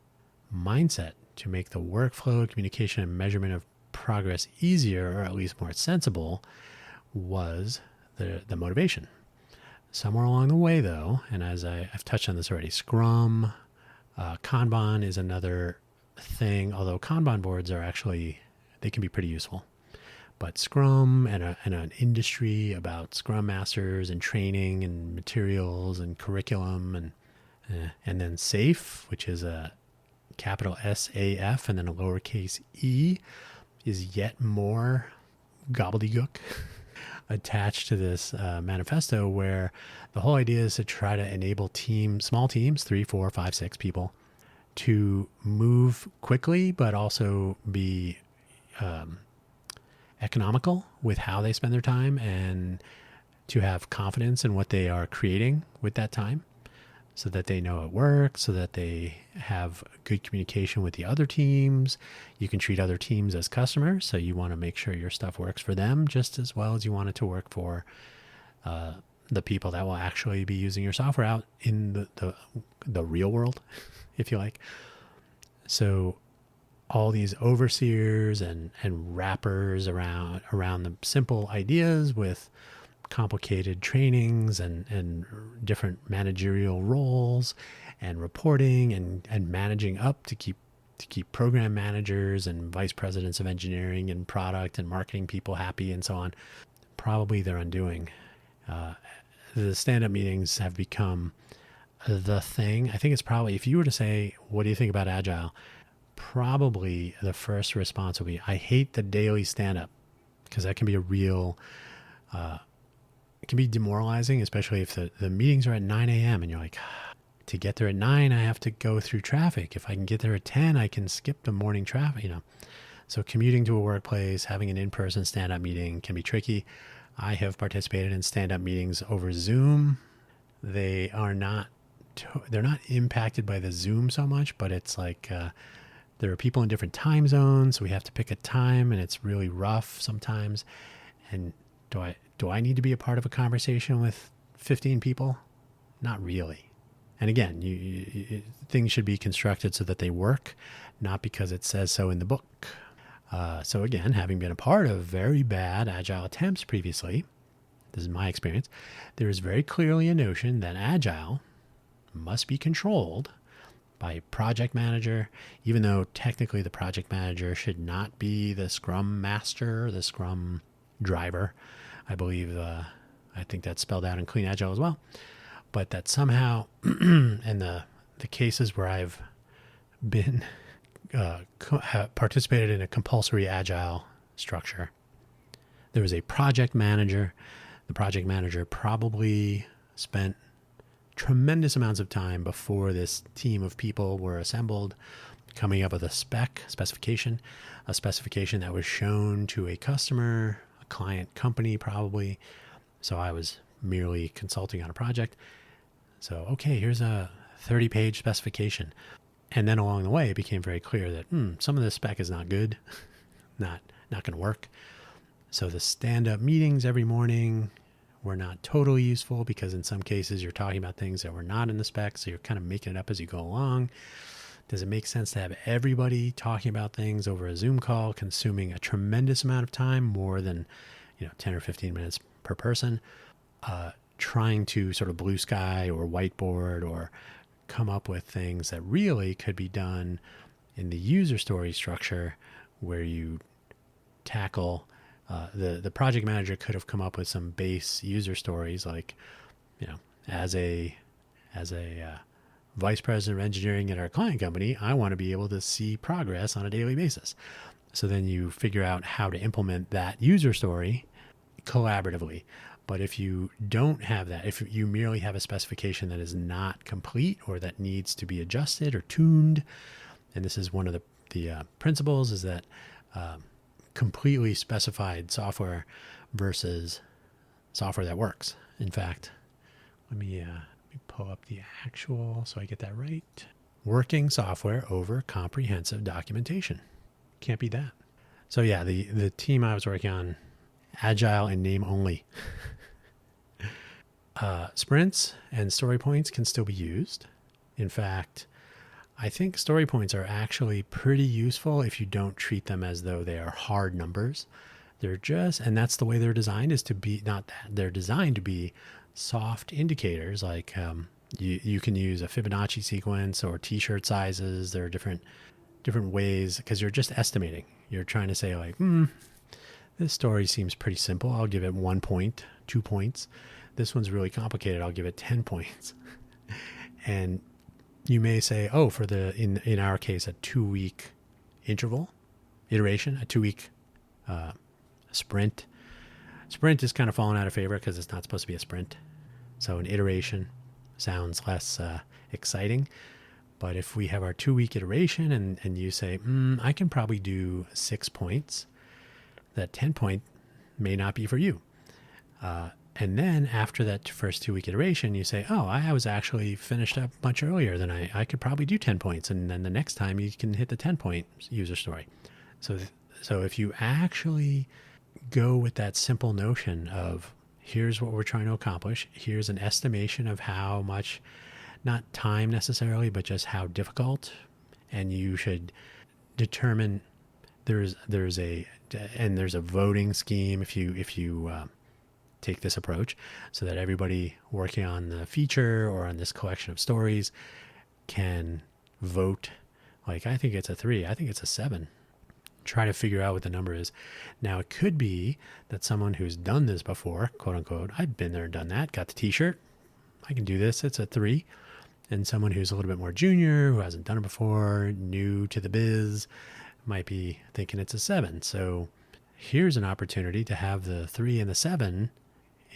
mindset to make the workflow, communication, and measurement of progress easier, or at least more sensible, was the motivation. Somewhere along the way, though, and as I've touched on this already, Scrum, Kanban is another thing, although Kanban boards are actually, they can be pretty useful. But Scrum and an industry about Scrum Masters and training and materials and curriculum, and then SAFe, which is a capital SAF and then a lowercase e, is yet more gobbledygook attached to this manifesto, where the whole idea is to try to enable small teams, 3, 4, 5, 6 people, to move quickly, but also be economical with how they spend their time, and to have confidence in what they are creating with that time, so that they know it works, so that they have good communication with the other teams. You can treat other teams as customers, so you want to make sure your stuff works for them just as well as you want it to work for the people that will actually be using your software out in the real world, if you like. So all these overseers and wrappers around the simple ideas with complicated trainings and different managerial roles and reporting and managing up to keep program managers and vice presidents of engineering and product and marketing people happy and so on. Probably their undoing. The stand-up meetings have become the thing. I think it's probably, if you were to say, what do you think about Agile? Probably the first response will be, I hate the daily stand-up, because that can be a real, it can be demoralizing, especially if the meetings are at 9 a.m. and you're like, to get there at 9, I have to go through traffic. If I can get there at 10, I can skip the morning traffic, So commuting to a workplace, having an in-person stand-up meeting can be tricky. I have participated in stand-up meetings over Zoom. They are they're not impacted by the Zoom so much, but it's like there are people in different time zones, so we have to pick a time, and it's really rough sometimes. And do I need to be a part of a conversation with 15 people? Not really. And again, things should be constructed so that they work, not because it says so in the book. So again, having been a part of very bad Agile attempts previously, this is my experience, there is very clearly a notion that Agile must be controlled by a project manager, even though technically the project manager should not be the Scrum Master, the Scrum driver. I believe, I think that's spelled out in Clean Agile as well. But that somehow, in the cases where I've been participated in a compulsory Agile structure, there was a project manager. The project manager probably spent tremendous amounts of time before this team of people were assembled, coming up with a specification that was shown to a customer, a client company probably. So I was merely consulting on a project. So, okay, here's a 30-page specification. And then along the way, it became very clear that some of this spec is not good, not going to work. So the stand-up meetings every morning were not totally useful, because in some cases you're talking about things that were not in the spec, so you're kind of making it up as you go along. Does it make sense to have everybody talking about things over a Zoom call, consuming a tremendous amount of time, more than 10 or 15 minutes per person, trying to sort of blue sky or whiteboard or come up with things that really could be done in the user story structure, where you tackle the project manager could have come up with some base user stories, like, as a vice president of engineering at our client company, I want to be able to see progress on a daily basis. So then you figure out how to implement that user story collaboratively. But if you don't have that, if you merely have a specification that is not complete or that needs to be adjusted or tuned, and this is one of the principles, is that completely specified software versus software that works. In fact, let me pull up the actual so I get that right. Working software over comprehensive documentation. Can't beat that. So yeah, the team I was working on, Agile in name only. Sprints and story points can still be used. In fact, I think story points are actually pretty useful if you don't treat them as though they are hard numbers. They're just, and that's the way they're designed, is to be, not that, they're designed to be soft indicators. Like you can use a Fibonacci sequence or t-shirt sizes. There are different ways, because you're just estimating. You're trying to say like, this story seems pretty simple. I'll give it 1 point, 2 points. This one's really complicated. I'll give it 10 points. And you may say, oh, for in our case, a 2-week interval iteration, a 2-week sprint. Sprint is kind of falling out of favor because it's not supposed to be a sprint. So an iteration sounds less exciting. But if we have our 2-week iteration and you say, I can probably do 6 points, that 10 point may not be for you. And then after that first 2-week iteration, you say, oh, I was actually finished up much earlier than I could probably do 10 points. And then the next time you can hit the 10-point user story. So if you actually go with that simple notion of here's what we're trying to accomplish, here's an estimation of how much, not time necessarily, but just how difficult, and you should determine there's a voting scheme if you take this approach, so that everybody working on the feature or on this collection of stories can vote. Like, I think it's a 3, I think it's a 7. Try to figure out what the number is. Now, it could be that someone who's done this before, quote unquote, I've been there and done that, got the t-shirt, I can do this, it's a 3. And someone who's a little bit more junior, who hasn't done it before, new to the biz, might be thinking it's a 7. So here's an opportunity to have the 3 and the 7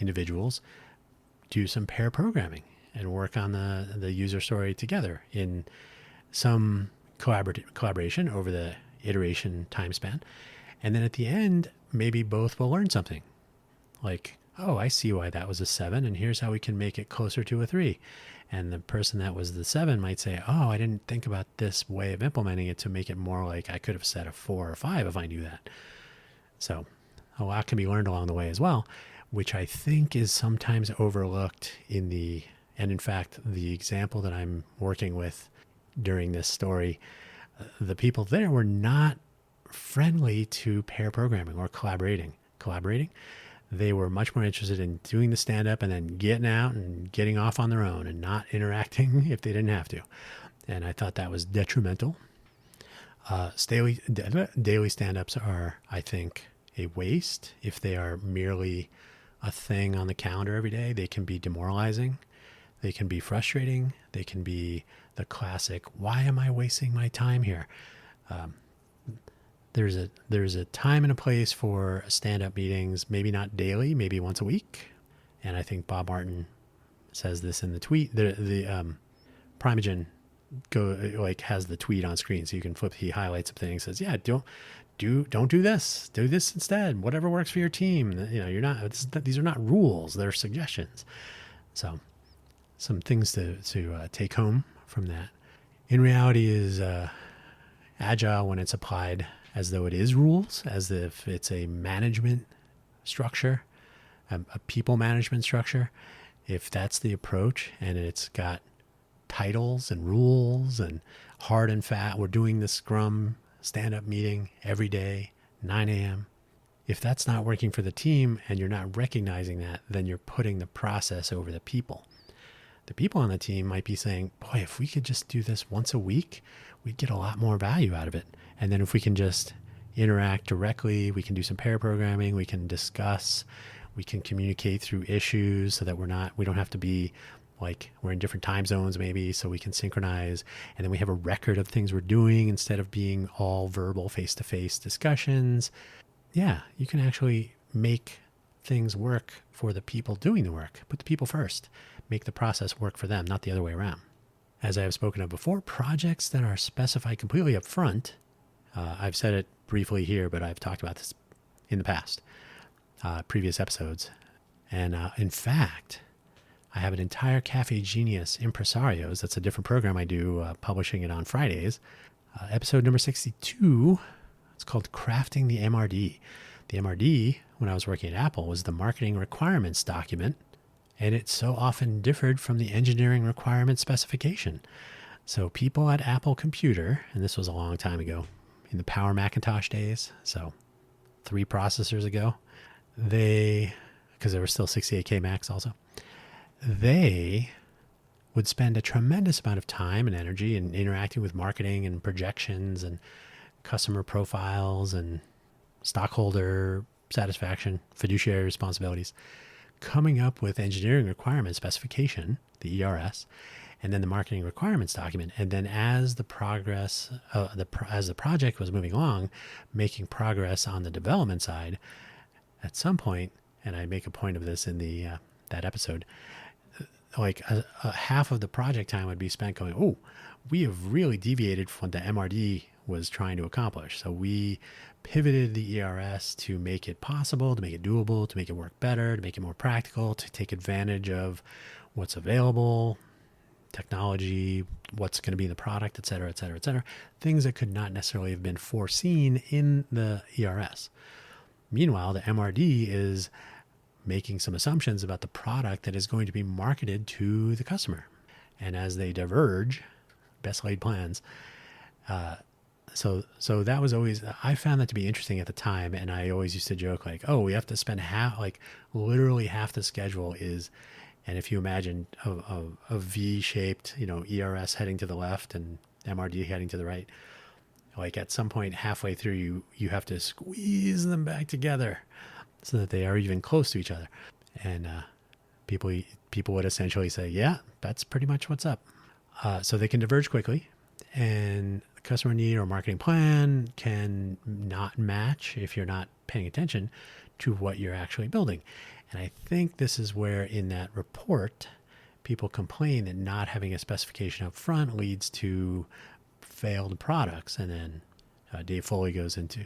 individuals do some pair programming and work on the user story together in some collaboration over the iteration time span. And then at the end, maybe both will learn something. Like, oh, I see why that was a 7, and here's how we can make it closer to a 3. And the person that was the 7 might say, oh, I didn't think about this way of implementing it to make it more like I could have set a 4 or 5 if I knew that. So a lot can be learned along the way as well, which I think is sometimes overlooked and in fact, the example that I'm working with during this story, the people there were not friendly to pair programming or collaborating. They were much more interested in doing the stand-up and then getting out and getting off on their own and not interacting if they didn't have to. And I thought that was detrimental. Daily stand-ups are, I think, a waste. If they are merely a thing on the calendar every day, they can be demoralizing. They can be frustrating. They can be the classic, why am I wasting my time here? There's a time and a place for stand-up meetings, maybe not daily, maybe once a week. And I think Bob Martin says this in the tweet. The Primeagen has the tweet on screen, so you can flip. He highlights something and says, "Yeah, don't do this. Do this instead. Whatever works for your team. You're not. These are not rules. They're suggestions." So, some things to take home from that. In reality, is Agile when it's applied as though it is rules, as if it's a management structure, a people management structure. If that's the approach and it's got titles and rules and hard and fast, we're doing the Scrum stand-up meeting every day, 9 a.m. If that's not working for the team and you're not recognizing that, then you're putting the process over the people. The people on the team might be saying, boy, if we could just do this once a week, we'd get a lot more value out of it. And then if we can just interact directly, we can do some pair programming, we can discuss, we can communicate through issues so that we don't have to be like we're in different time zones maybe, so we can synchronize. And then we have a record of things we're doing instead of being all verbal face-to-face discussions. Yeah, you can actually make things work for the people doing the work. Put the people first. Make the process work for them, not the other way around. As I have spoken of before, projects that are specified completely up front, I've said it briefly here, but I've talked about this in the past, previous episodes. And in fact, I have an entire Cafe Genius Impresarios. That's a different program I do, publishing it on Fridays. Episode number 62, it's called Crafting the MRD. The MRD, when I was working at Apple, was the marketing requirements document, and it so often differed from the engineering requirement specification. So people at Apple Computer, and this was a long time ago, in the Power Macintosh days, so 3 processors ago, because there were still 68K Macs also, they would spend a tremendous amount of time and energy in interacting with marketing and projections and customer profiles and stockholder satisfaction, fiduciary responsibilities, coming up with engineering requirement specification, the ERS, and then the marketing requirements document. And then as the project was moving along, making progress on the development side, at some point, and I make a point of this in that episode, like a half of the project time would be spent going, oh, we have really deviated from what the MRD was trying to accomplish. So we pivoted the ERS to make it possible, to make it doable, to make it work better, to make it more practical, to take advantage of what's available, technology, what's going to be in the product, et cetera, et cetera, et cetera. Things that could not necessarily have been foreseen in the ERS. Meanwhile, the MRD is making some assumptions about the product that is going to be marketed to the customer. And as they diverge, best laid plans, so that was always, I found that to be interesting at the time. And I always used to joke like, oh, we have to spend literally half the schedule is, and if you imagine a V-shaped, ERS heading to the left and MRD heading to the right, like at some point halfway through, you have to squeeze them back together so that they are even close to each other. And people would essentially say, yeah, that's pretty much what's up. So they can diverge quickly, and the customer need or marketing plan can not match if you're not paying attention to what you're actually building. And I think this is where in that report, people complain that not having a specification up front leads to failed products. And then Dave Farley goes into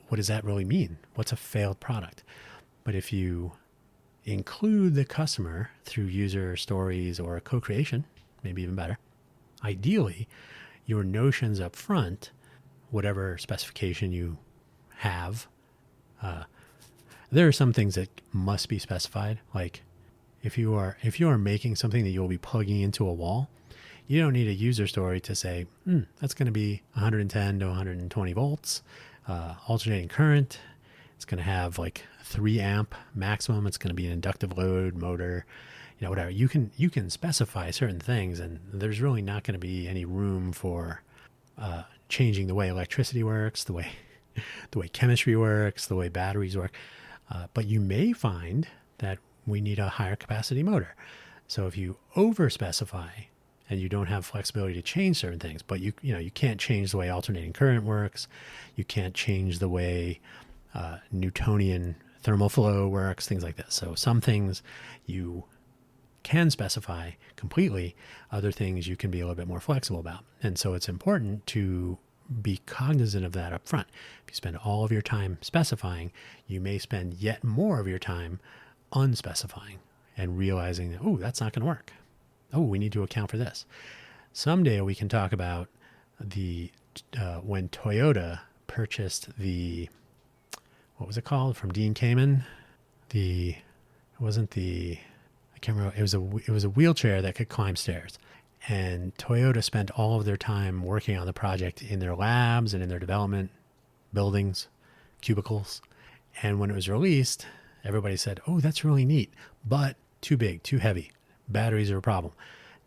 what does that really mean? What's a failed product? But if you include the customer through user stories or a co-creation, maybe even better, ideally, your notions up front, whatever specification you have, there are some things that must be specified. Like if you are making something that you'll be plugging into a wall, you don't need a user story to say, that's going to be 110 to 120 volts, alternating current. It's going to have like 3 amp maximum. It's going to be an inductive load motor, whatever. You can specify certain things, and there's really not going to be any room for changing the way electricity works, the way chemistry works, the way batteries work. But you may find that we need a higher capacity motor. So if you over specify and you don't have flexibility to change certain things, but you can't change the way alternating current works. You can't change the way Newtonian thermal flow works, things like that. So some things you can specify completely, other things you can be a little bit more flexible about. And so it's important to be cognizant of that up front. If you spend all of your time specifying, you may spend yet more of your time unspecifying and realizing that, oh, that's not going to work. Oh, we need to account for this. Someday we can talk about when Toyota purchased what was it called from Dean Kamen? I can't remember. It was a wheelchair that could climb stairs. And Toyota spent all of their time working on the project in their labs and in their development buildings, cubicles. And when it was released, everybody said, oh, that's really neat, but too big, too heavy. Batteries are a problem.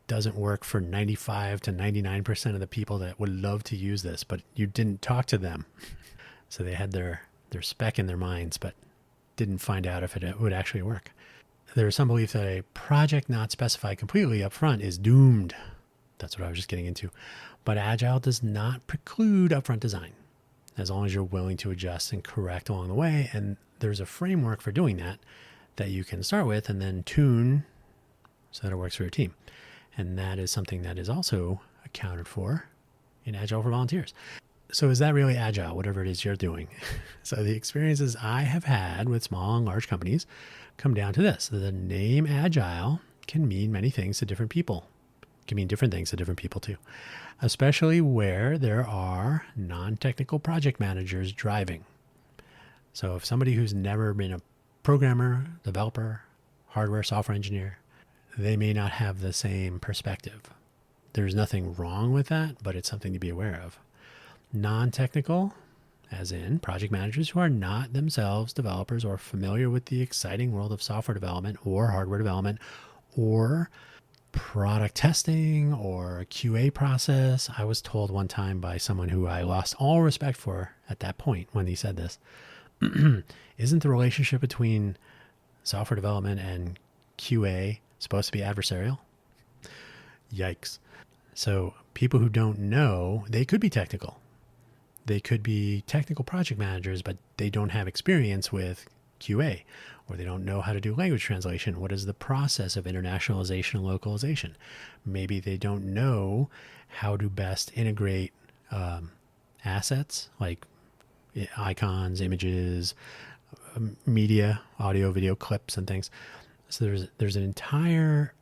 Doesn't work for 95 to 99% of the people that would love to use this, but you didn't talk to them. So they had their spec in their minds, but didn't find out if it would actually work. There is some belief that a project not specified completely up front is doomed. That's what I was just getting into. But Agile does not preclude upfront design. as long as you're willing to adjust and correct along the way. And there's a framework for doing that you can start with and then tune so that it works for your team. And that is something that is also accounted for in Agile for Volunteers. So is that really Agile, whatever it is you're doing? So the experiences I have had with small and large companies come down to this. The name Agile can mean many things to different people. It can mean different things to different people too, especially where there are non-technical project managers driving. So if somebody who's never been a programmer, developer, hardware, software engineer, they may not have the same perspective. There's nothing wrong with that, but it's something to be aware of. Non-technical, as in project managers who are not themselves developers or familiar with the exciting world of software development or hardware development or product testing or QA process. I was told one time by someone who I lost all respect for at that point when he said this, isn't the relationship between software development and QA supposed to be adversarial? Yikes. So people who don't know, they could be technical. They could be technical project managers, but they don't have experience with QA, or they don't know how to do language translation. What is the process of internationalization and localization? Maybe they don't know how to best integrate assets like icons, images, media, audio, video clips, and things. So there's an entire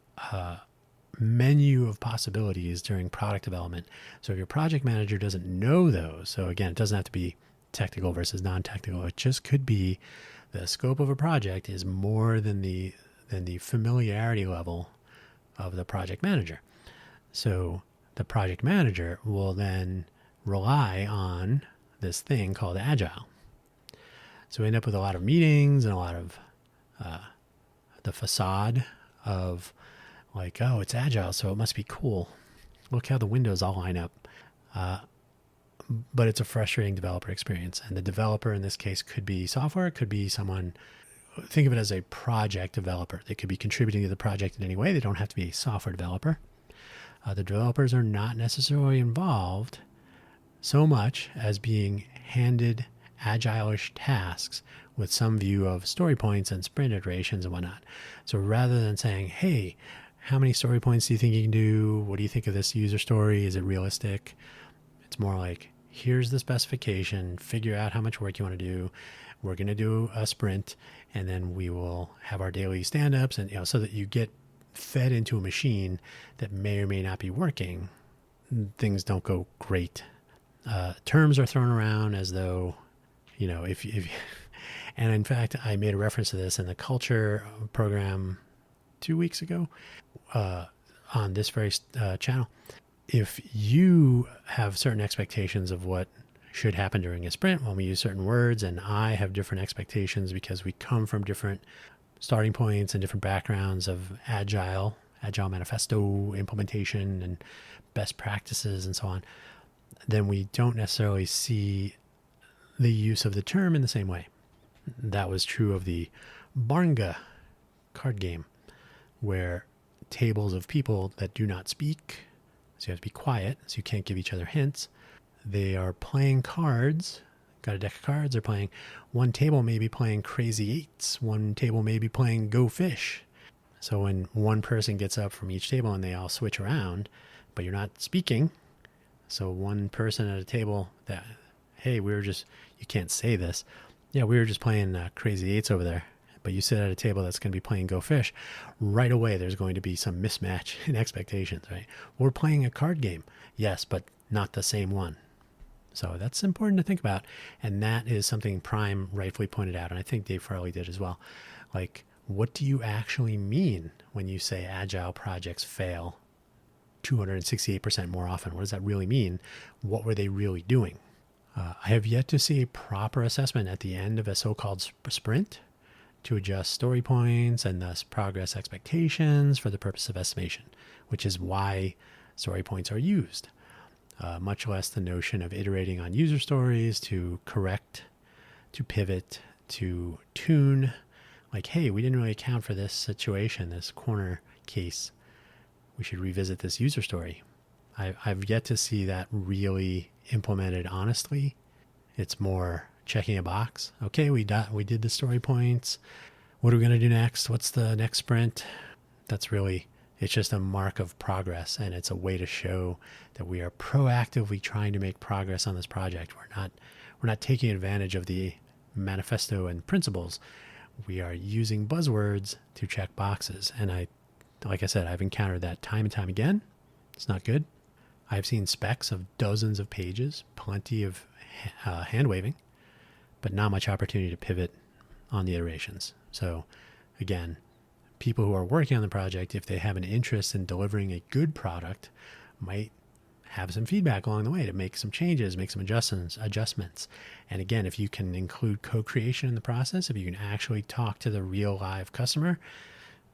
menu of possibilities during product development. So if your project manager doesn't know those, so again, it doesn't have to be technical versus non-technical. It just could be the scope of a project is more than the familiarity level of the project manager. So the project manager will then rely on this thing called Agile. So we end up with a lot of meetings and a lot of the facade of like, oh, it's Agile, so it must be cool. Look how the windows all line up. But it's a frustrating developer experience. And the developer in this case could be software, it could be someone, think of it as a project developer. They could be contributing to the project in any way. They don't have to be a software developer. The developers are not necessarily involved so much as being handed Agile-ish tasks with some view of story points and sprint iterations and whatnot. So rather than saying, hey, how many story points do you think you can do? What do you think of this user story? Is it realistic? It's more like, here's the specification, figure out how much work you want to do. We're going to do a sprint, and then we will have our daily stand-ups, and so that you get fed into a machine that may or may not be working. Things don't go great. Terms are thrown around as though, if and in fact, I made a reference to this in the culture program 2 weeks ago on this very channel. If you have certain expectations of what should happen during a sprint when we use certain words, and I have different expectations because we come from different starting points and different backgrounds of Agile manifesto implementation and best practices and so on, then we don't necessarily see the use of the term in the same way. That was true of the Barnga card game, where tables of people that do not speak, so you have to be quiet, so you can't give each other hints. They are playing cards, got a deck of cards, they're playing. One table may be playing Crazy Eights, one table may be playing Go Fish. So when one person gets up from each table and they all switch around, but you're not speaking, so one person at a table that, hey, you can't say this. Yeah, we were just playing Crazy Eights over there. But you sit at a table that's going to be playing Go Fish, right away there's going to be some mismatch in expectations, right? We're playing a card game, yes, but not the same one. So that's important to think about. And that is something Prime rightfully pointed out, and I think Dave Farley did as well. Like, what do you actually mean when you say Agile projects fail 268% more often? What does that really mean? What were they really doing? I have yet to see a proper assessment at the end of a so-called sprint to adjust story points and thus progress expectations for the purpose of estimation, which is why story points are used. Much less the notion of iterating on user stories to correct, to pivot, to tune. Like, hey, we didn't really account for this situation, this corner case. We should revisit this user story. I've yet to see that really implemented honestly It's more checking a box. Okay, we did the story points. What are we going to do next? What's the next sprint? It's just a mark of progress, and it's a way to show that we are proactively trying to make progress on this project. We're not taking advantage of the manifesto and principles. We are using buzzwords to check boxes. And like I said, I've encountered that time and time again. It's not good. I've seen specs of dozens of pages, plenty of hand waving, but not much opportunity to pivot on the iterations. So again, people who are working on the project, if they have an interest in delivering a good product, might have some feedback along the way to make some changes, make some adjustments. And again, if you can include co-creation in the process, if you can actually talk to the real live customer,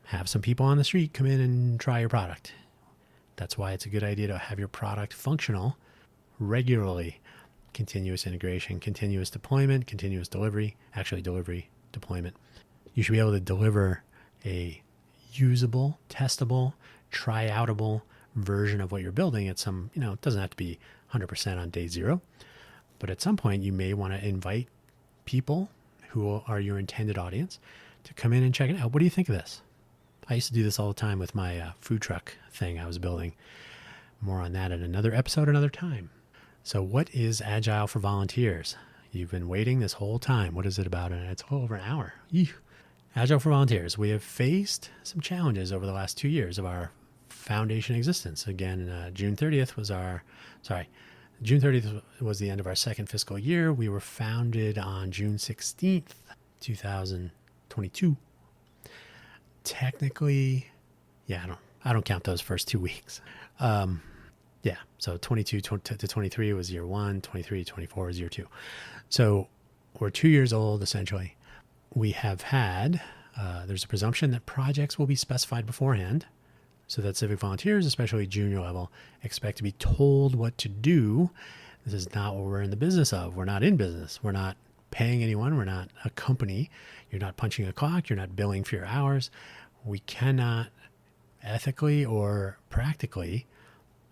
have some people on the street come in and try your product. That's why it's a good idea to have your product functional regularly. Continuous integration, continuous deployment, continuous delivery, deployment. You should be able to deliver a usable, testable, try-outable version of what you're building at some, it doesn't have to be 100% on day zero, but at some point you may want to invite people who are your intended audience to come in and check it out. What do you think of this? I used to do this all the time with my food truck thing I was building. More on that in another episode, another time. So what is Agile for Volunteers? You've been waiting this whole time. What is it about? It's over an hour. Eesh. Agile for Volunteers. We have faced some challenges over the last 2 years of our foundation existence. Again, June 30th was the end of our second fiscal year. We were founded on June 16th, 2022. Technically, I don't count those first 2 weeks. So 22 to 23 was year 1, 23 to 24 was year 2. So we're 2 years old, essentially. We have had, there's a presumption that projects will be specified beforehand, so that civic volunteers, especially junior level, expect to be told what to do. This is not what we're in the business of. We're not in business. We're not paying anyone. We're not a company. You're not punching a clock. You're not billing for your hours. We cannot ethically or practically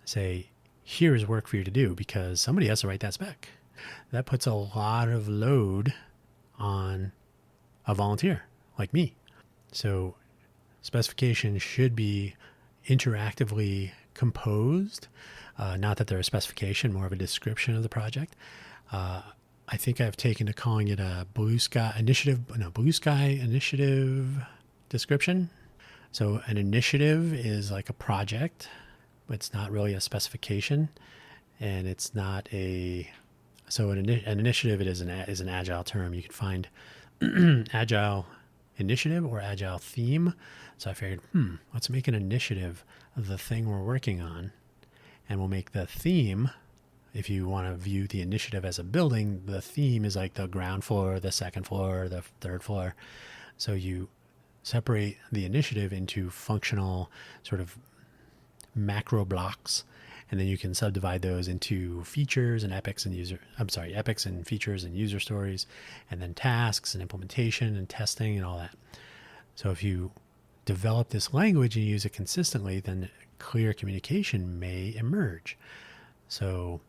say, here's work for you to do, because somebody has to write that spec. That puts a lot of load on a volunteer like me. So specifications should be interactively composed. Not that they're a specification, more of a description of the project. I think I've taken to calling it a blue sky initiative description. So an initiative is like a project. It's not really a specification, and it's not an initiative. It is an agile term. You can find agile initiative or agile theme. So I figured, let's make an initiative of the thing we're working on, and we'll make the theme. If you want to view the initiative as a building, the theme is like the ground floor, the second floor, the third floor. So you separate the initiative into functional sort of macro blocks, and then you can subdivide those into features and epics and features and user stories, and then tasks and implementation and testing and all that. So if you develop this language and use it consistently, then clear communication may emerge. So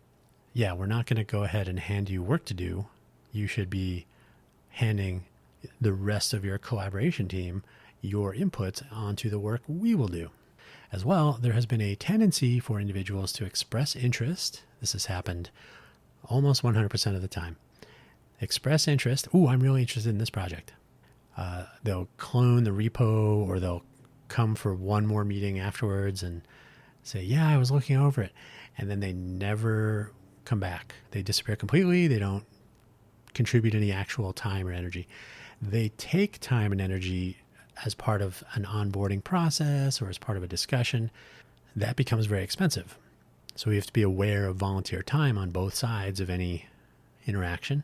we're not going to go ahead and hand you work to do. You should be handing the rest of your collaboration team your inputs onto the work we will do. As well, there has been a tendency for individuals to express interest. This has happened almost 100% of the time. Express interest. I'm really interested in this project. They'll clone the repo, or they'll come for one more meeting afterwards and say, I was looking over it. And then they never come back. They disappear completely. They don't contribute any actual time or energy. They take time and energy as part of an onboarding process or as part of a discussion. That becomes very expensive. So we have to be aware of volunteer time on both sides of any interaction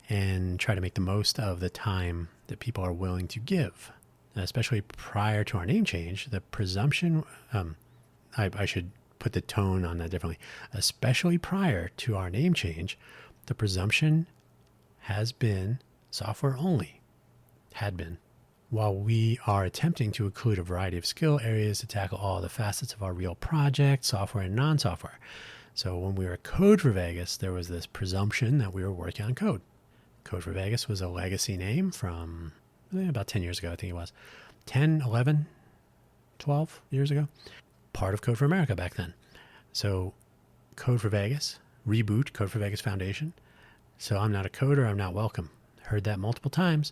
and try to make the most of the time that people are willing to give. And especially prior to our name change, the presumption, I should put the tone on that differently. Especially prior to our name change, the presumption has been software only, had been. While we are attempting to include a variety of skill areas to tackle all the facets of our real project, software and non-software. So when we were at Code for Vegas, there was this presumption that we were working on code. Code for Vegas was a legacy name from about 10 years ago, I think it was. 10, 11, 12 years ago. Part of Code for America back then. So Code for Vegas, reboot Code for Vegas Foundation. So I'm not a coder, I'm not welcome. Heard that multiple times.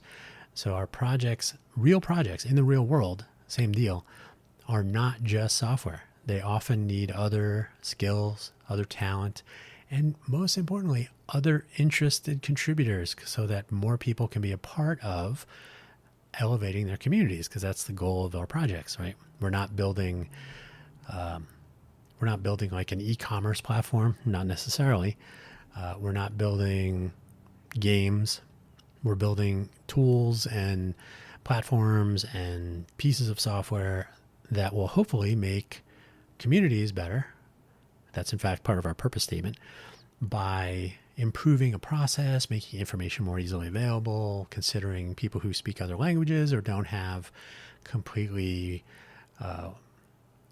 So our projects, real projects in the real world, same deal, are not just software. They often need other skills, other talent, and most importantly, other interested contributors so that more people can be a part of elevating their communities, because that's the goal of our projects, right? We're not building like an e-commerce platform, not necessarily. We're not building games. We're building tools and platforms and pieces of software that will hopefully make communities better. That's in fact part of our purpose statement, by improving a process, making information more easily available, considering people who speak other languages or don't have completely 100%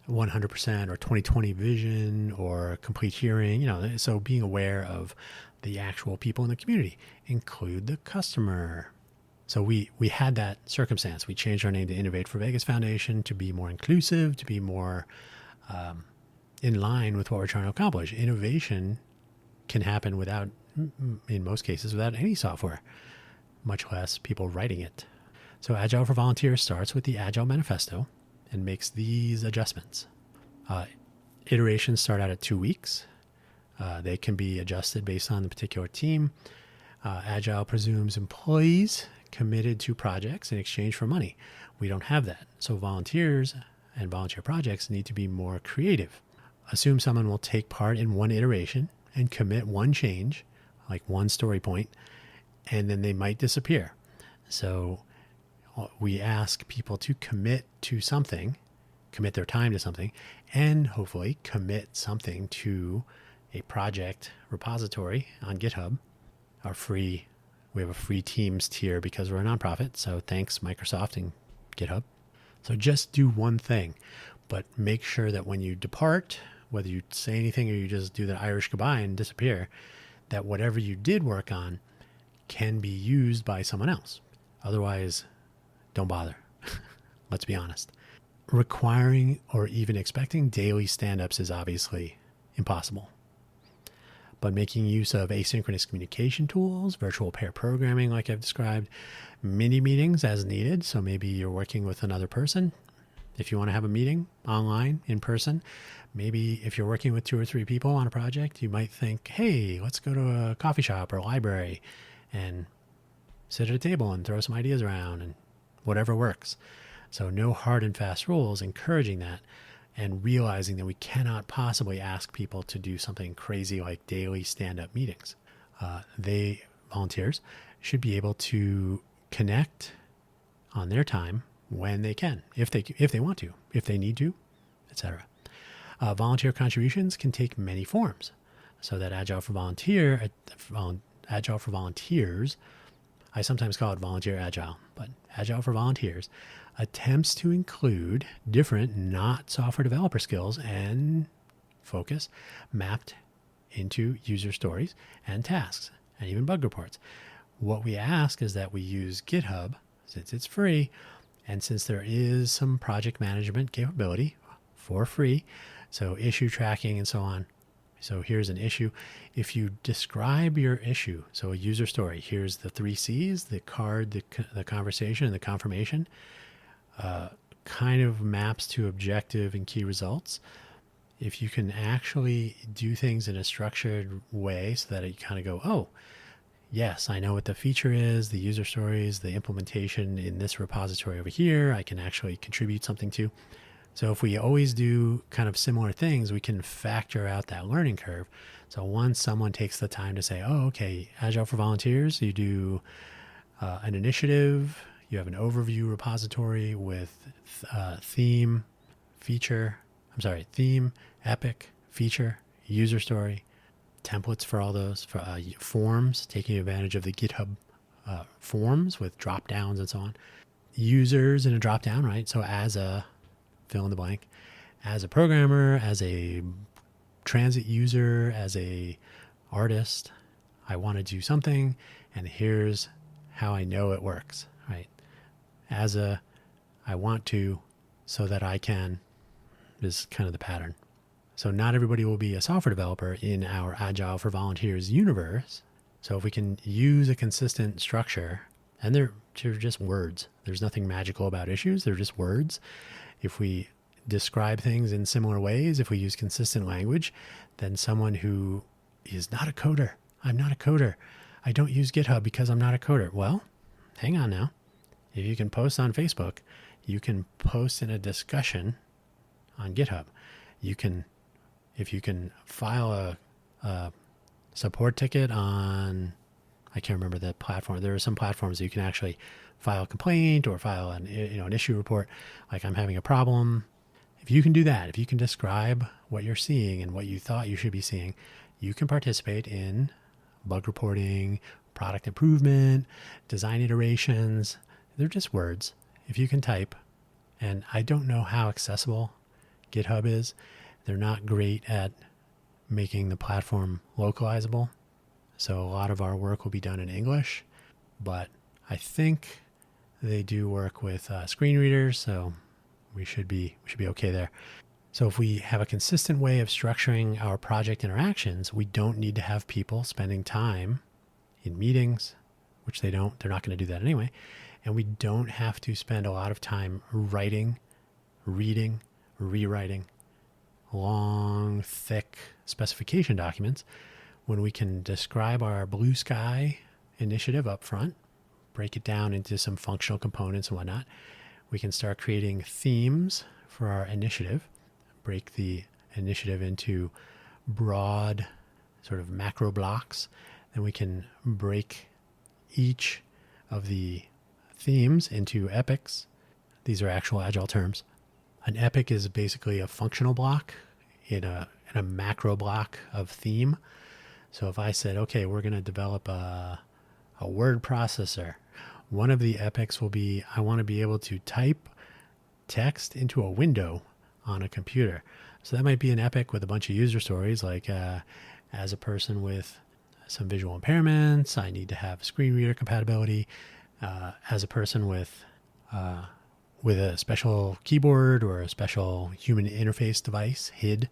or 20/20 vision or complete hearing, so being aware of the actual people in the community, include the customer. So we had that circumstance. We changed our name to Innovate for Vegas Foundation to be more inclusive, to be more in line with what we're trying to accomplish. Innovation can happen without, in most cases, without any software, much less people writing it. So Agile for Volunteers starts with the Agile Manifesto and makes these adjustments. Iterations start out at 2 weeks. They can be adjusted based on the particular team. Agile presumes employees committed to projects in exchange for money. We don't have that. So volunteers and volunteer projects need to be more creative. Assume someone will take part in one iteration and commit one change, like one story point, and then they might disappear. So we ask people to commit to something, commit their time to something, and hopefully commit something to a project repository on GitHub. We have a free teams tier because we're a nonprofit. So thanks Microsoft and GitHub. So just do one thing, but make sure that when you depart, whether you say anything or you just do the Irish goodbye and disappear, that whatever you did work on can be used by someone else. Otherwise, don't bother. Let's be honest. Requiring or even expecting daily stand-ups is obviously impossible. But making use of asynchronous communication tools, virtual pair programming like I've described, mini meetings as needed. So maybe you're working with another person. If you want to have a meeting online, in person, maybe if you're working with 2 or 3 people on a project, you might think, hey, let's go to a coffee shop or a library and sit at a table and throw some ideas around and whatever works. So no hard and fast rules, encouraging that and realizing that we cannot possibly ask people to do something crazy like daily stand-up meetings. Volunteers, should be able to connect on their time when they can, if they want to, if they need to, etc. Volunteer contributions can take many forms. So that Agile for Volunteers, I sometimes call it Volunteer Agile, but Agile for Volunteers attempts to include different not software developer skills and focus mapped into user stories and tasks and even bug reports. What we ask is that we use GitHub since it's free, and since there is some project management capability for free, so issue tracking and so on. So here's an issue. If you describe your issue, so a user story, here's the 3 C's, the card, the conversation, and the confirmation, kind of maps to objective and key results. If you can actually do things in a structured way so that you kind of go, oh, yes, I know what the feature is, the user stories, the implementation in this repository over here, I can actually contribute something to. So if we always do kind of similar things, we can factor out that learning curve. So once someone takes the time to say, oh, okay, Agile for Volunteers, you do an initiative, you have an overview repository with theme, epic, feature, user story, templates for all those, for forms, taking advantage of the GitHub forms with drop downs and so on. Users in a drop down, right? So as a fill in the blank, as a programmer, as a transit user, as a artist, I want to do something, and here's how I know it works, right? I want to, so that I can, is kind of the pattern. So not everybody will be a software developer in our Agile for Volunteers universe. So if we can use a consistent structure, and they're just words. There's nothing magical about issues. They're just words. If we describe things in similar ways, if we use consistent language, then someone who is not a coder, I'm not a coder, I don't use GitHub because I'm not a coder. Well, hang on now. If you can post on Facebook, you can post in a discussion on GitHub. If you can file a support ticket on, I can't remember the platform. There are some platforms that you can actually file a complaint or file an issue report. Like, I'm having a problem. If you can do that, if you can describe what you're seeing and what you thought you should be seeing, you can participate in bug reporting, product improvement, design iterations. They're just words. If you can type, and I don't know how accessible GitHub is. They're not great at making the platform localizable. So a lot of our work will be done in English, but I think they do work with screen readers, so we should be okay there. So if we have a consistent way of structuring our project interactions, we don't need to have people spending time in meetings, which they're not going to do that anyway. And we don't have to spend a lot of time writing, reading, rewriting long, thick specification documents when we can describe our blue sky initiative up front, break it down into some functional components and whatnot. We can start creating themes for our initiative, break the initiative into broad sort of macro blocks. Then we can break each of the themes into epics. These are actual Agile terms. An epic is basically a functional block in a macro block of theme. So if I said, okay, we're going to develop a word processor, one of the epics will be, I want to be able to type text into a window on a computer. So that might be an epic with a bunch of user stories, like as a person with some visual impairments, I need to have screen reader compatibility. As a person with a special keyboard or a special human interface device, HID,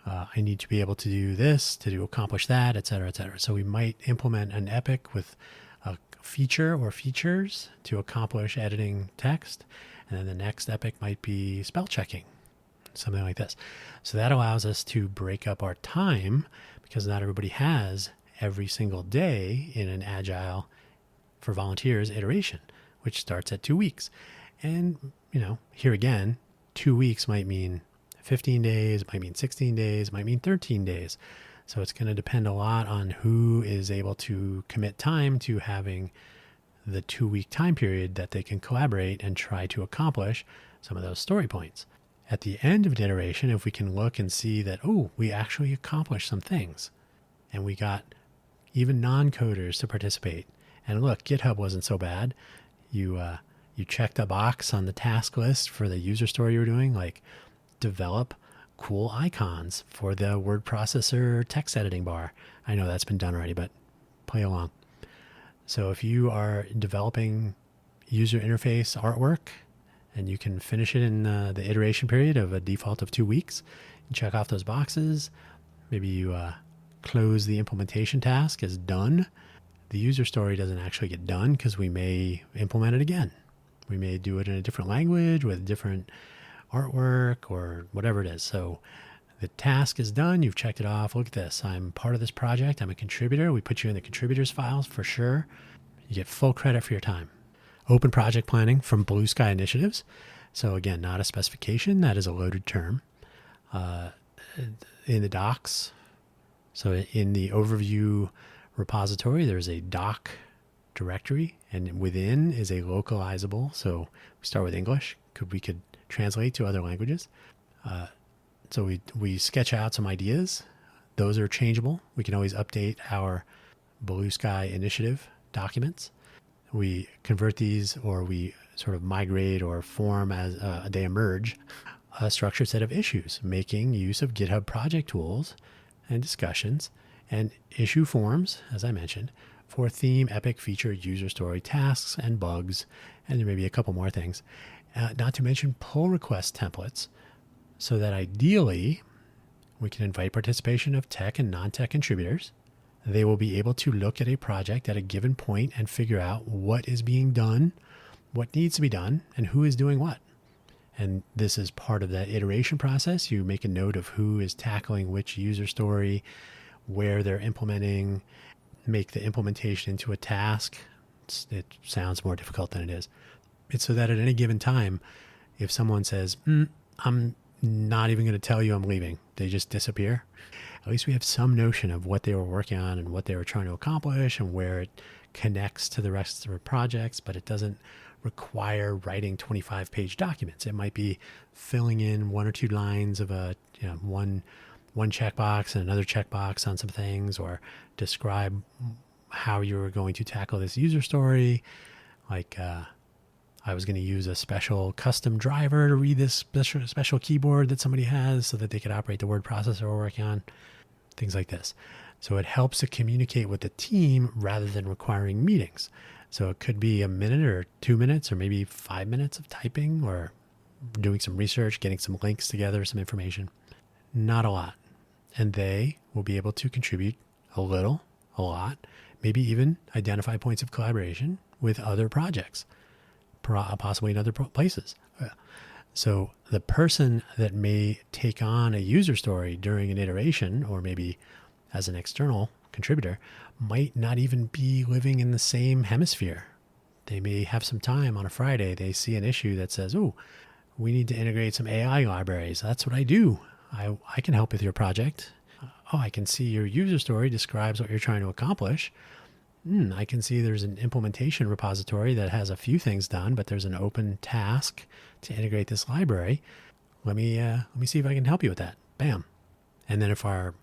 I need to be able to do this, to accomplish that, et cetera, et cetera. So we might implement an epic with a feature or features to accomplish editing text. And then the next epic might be spell checking, something like this. So that allows us to break up our time, because not everybody has every single day in an Agile for Volunteers iteration, which starts at 2 weeks. And, here again, 2 weeks might mean 15 days, might mean 16 days, might mean 13 days. So it's going to depend a lot on who is able to commit time to having the 2 week time period that they can collaborate and try to accomplish some of those story points. At the end of an iteration, if we can look and see that, we actually accomplished some things, and we got even non-coders to participate. And look, GitHub wasn't so bad. You checked a box on the task list for the user story you were doing, like develop cool icons for the word processor text editing bar. I know that's been done already, but play along. So if you are developing user interface artwork and you can finish it in the iteration period of a default of 2 weeks, you check off those boxes. Maybe you close the implementation task as done. The user story doesn't actually get done because we may implement it again. We may do it in a different language with different artwork or whatever it is. So the task is done. You've checked it off. Look at this. I'm part of this project. I'm a contributor. We put you in the contributors files for sure. You get full credit for your time. Open project planning from Blue Sky Initiatives. So again, not a specification. That is a loaded term. In the docs. So in the overview repository, there's a doc directory, and within is a localizable. So we start with English. We could translate to other languages. So we sketch out some ideas. Those are changeable. We can always update our Blue Sky Initiative documents. We convert these, or we sort of migrate or form as they emerge a structured set of issues, making use of GitHub project tools and discussions and issue forms, as I mentioned, for theme, epic, feature, user story, tasks, and bugs, and there may be a couple more things. Not to mention pull request templates, so that ideally we can invite participation of tech and non-tech contributors. They will be able to look at a project at a given point and figure out what is being done, what needs to be done, and who is doing what. And this is part of that iteration process. You make a note of who is tackling which user story, where they're implementing, make the implementation into a task. It sounds more difficult than it is. It's so that at any given time, if someone says, I'm not even going to tell you I'm leaving, they just disappear, at least we have some notion of what they were working on and what they were trying to accomplish and where it connects to the rest of the projects, but it doesn't require writing 25-page documents. It might be filling in one or two lines of one checkbox and another checkbox on some things, or describe how you were going to tackle this user story. Like I was going to use a special custom driver to read this special keyboard that somebody has so that they could operate the word processor we're working on. Things like this. So it helps to communicate with the team rather than requiring meetings. So it could be a minute or 2 minutes or maybe 5 minutes of typing or doing some research, getting some links together, some information. Not a lot. And they will be able to contribute a little, a lot, maybe even identify points of collaboration with other projects, possibly in other places. So the person that may take on a user story during an iteration, or maybe as an external contributor, might not even be living in the same hemisphere. They may have some time on a Friday. They see an issue that says, oh, we need to integrate some AI libraries. That's what I do. I can help with your project. Oh, I can see your user story describes what you're trying to accomplish. I can see there's an implementation repository that has a few things done, but there's an open task to integrate this library. Let me see if I can help you with that. Bam. And then if our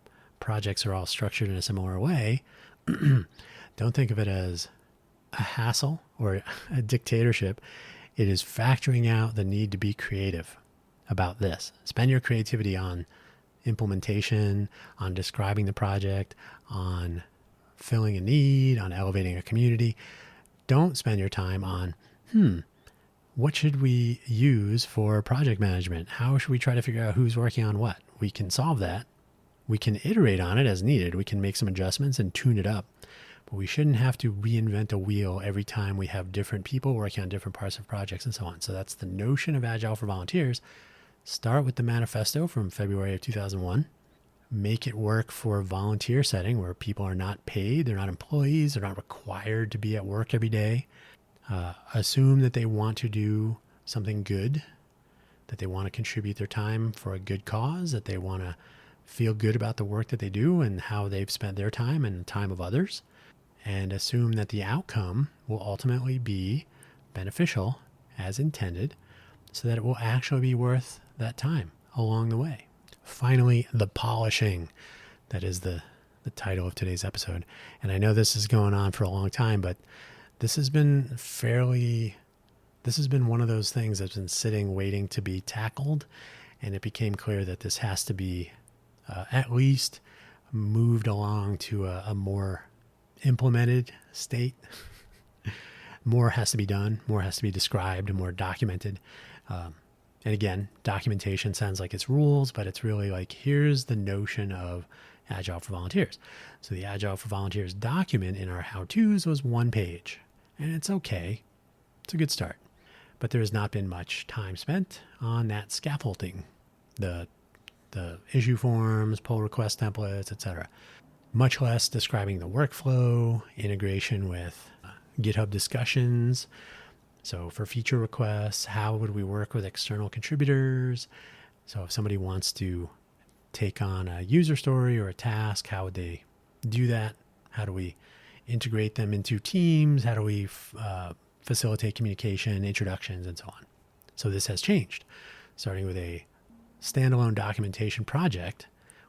projects are all structured in a similar way, don't think of it as a hassle or a dictatorship. It is factoring out the need to be creative about this. Spend your creativity on implementation, on describing the project, on filling a need, on elevating a community. Don't spend your time on, what should we use for project management? How should we try to figure out who's working on what? We can solve that. We can iterate on it as needed. We can make some adjustments and tune it up. But we shouldn't have to reinvent a wheel every time we have different people working on different parts of projects and so on. So that's the notion of Agile for Volunteers. Start with the manifesto from February of 2001. Make it work for a volunteer setting where people are not paid, they're not employees, they're not required to be at work every day. Assume that they want to do something good, that they want to contribute their time for a good cause, that they want to feel good about the work that they do and how they've spent their time and the time of others, and assume that the outcome will ultimately be beneficial as intended so that it will actually be worth that time along the way. Finally, the polishing. That is the title of today's episode. And I know this is going on for a long time, but this has been one of those things that's been sitting, waiting to be tackled. And it became clear that this has to be at least moved along to a more implemented state. More has to be done, more has to be described, and more documented. And again, documentation sounds like it's rules, but it's really like, here's the notion of Agile for Volunteers. So the Agile for Volunteers document in our how-tos was 1 page, and it's okay. It's a good start. But there has not been much time spent on that scaffolding, the issue forms, pull request templates, etc. Much less describing the workflow, integration with GitHub discussions. So for feature requests, how would we work with external contributors? So if somebody wants to take on a user story or a task, how would they do that? How do we integrate them into teams? How do we facilitate communication, introductions, and so on? So this has changed, starting with a standalone documentation project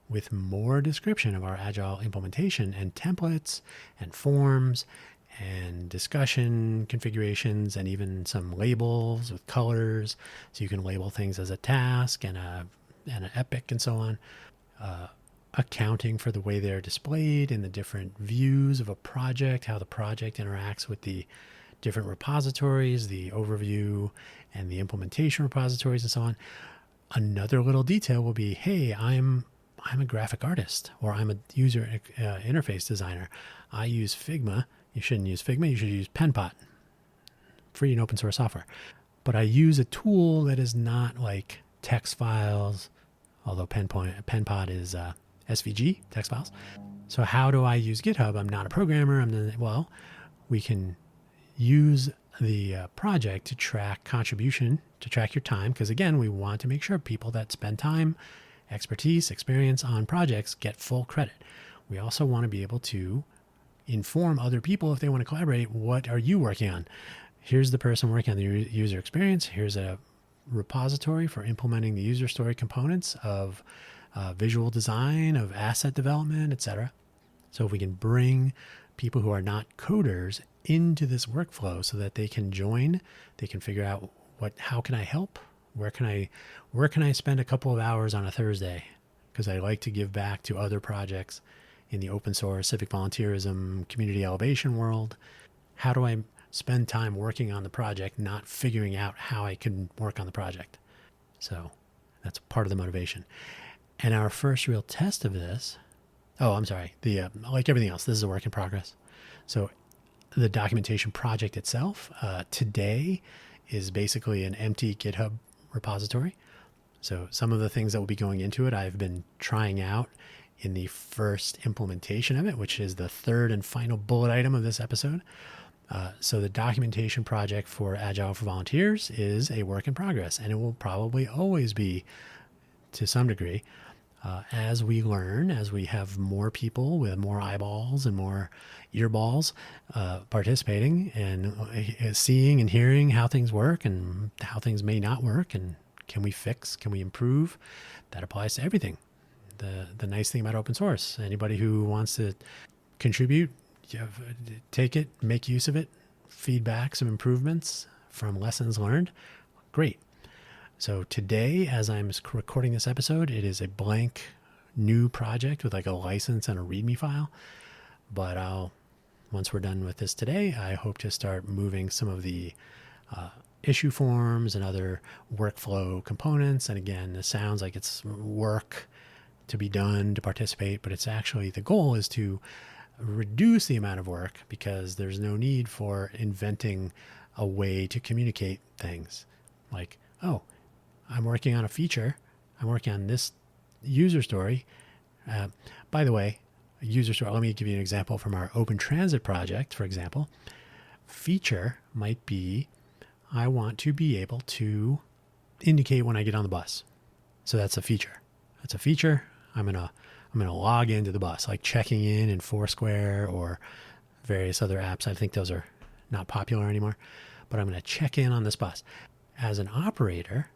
with more description of our Agile implementation and templates and forms and discussion configurations, and even some labels with colors. So you can label things as a task and an epic and so on. Accounting for the way they're displayed in the different views of a project, how the project interacts with the different repositories, the overview and the implementation repositories and so on. Another little detail will be, hey, I'm a graphic artist, or I'm a user interface designer. I use Figma. You shouldn't use Figma. You should use PenPot, free and open source software. But I use a tool that is not like text files, although PenPot is SVG, text files. So how do I use GitHub? I'm not a programmer. Well, we can use the project to track contribution, to track your time, because again, we want to make sure people that spend time, expertise, experience on projects get full credit. We also want to be able to inform other people if they want to collaborate. What are you working on? Here's the person working on the user experience. Here's a repository for implementing the user story components of visual design, of asset development, etc. So if we can bring people who are not coders into this workflow so that they can join, they can figure out how can I help? Where can I spend a couple of hours on a Thursday? Because I like to give back to other projects in the open source, civic volunteerism, community elevation world. How do I spend time working on the project, not figuring out how I can work on the project? So that's part of the motivation. And our first real test of this, like everything else, this is a work in progress. So the documentation project itself today is basically an empty GitHub repository. So some of the things that will be going into it, I've been trying out in the first implementation of it, which is the third and final bullet item of this episode. So the documentation project for Agile for Volunteers is a work in progress, and it will probably always be to some degree. As we learn, as we have more people with more eyeballs and more earballs participating and seeing and hearing how things work and how things may not work, and can we fix, can we improve, that applies to everything. The nice thing about open source, anybody who wants to contribute, take it, make use of it, feedback, some improvements from lessons learned, great. So today, as I'm recording this episode, it is a blank new project with like a license and a README file. But once we're done with this today, I hope to start moving some of the issue forms and other workflow components. And again, this sounds like it's work to be done to participate, but it's actually, the goal is to reduce the amount of work because there's no need for inventing a way to communicate things. Like, oh, I'm working on a feature. I'm working on this user story. By the way, a user story, let me give you an example from our open transit project, for example. Feature might be, I want to be able to indicate when I get on the bus. So that's a feature. That's a feature. I'm gonna log into the bus, like checking in Foursquare or various other apps. I think those are not popular anymore, but I'm going to check in on this bus. As an operator,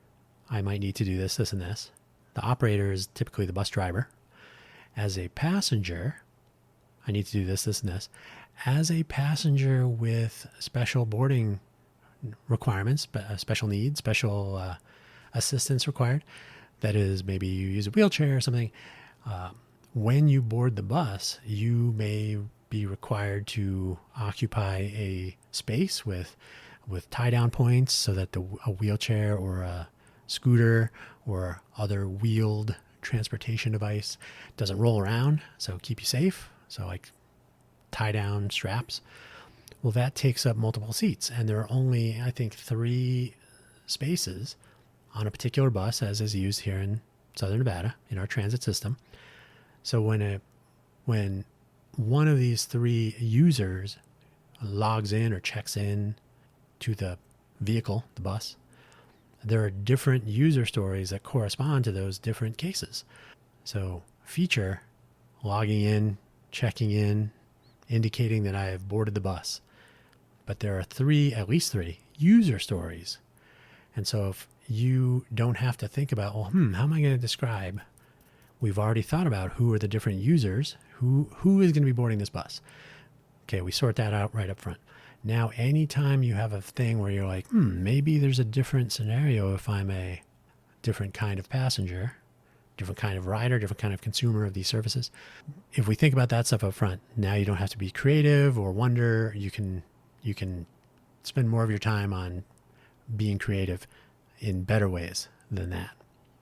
I might need to do this, this, and this. The operator is typically the bus driver. As a passenger, I need to do this, this, and this. As a passenger with special boarding requirements, special needs, special assistance required, that is, maybe you use a wheelchair or something. When you board the bus, you may be required to occupy a space with tie-down points so that a wheelchair or a scooter or other wheeled transportation device doesn't roll around, so keep you safe. So like tie-down straps. Well, that takes up multiple seats, and there are only, I think, 3 spaces on a particular bus, as is used here in Southern Nevada in our transit system. So when one of these 3 users logs in or checks in to the vehicle, the bus, there are different user stories that correspond to those different cases. So feature, logging in, checking in, indicating that I have boarded the bus. But there are at least three user stories. And so if you don't have to think about, well, how am I going to describe? We've already thought about who are the different users, who is going to be boarding this bus. Okay, we sort that out right up front. Now, anytime you have a thing where you're like, maybe there's a different scenario if I'm a different kind of passenger, different kind of rider, different kind of consumer of these services. If we think about that stuff up front, now you don't have to be creative or wonder. You can spend more of your time on being creative in better ways than that.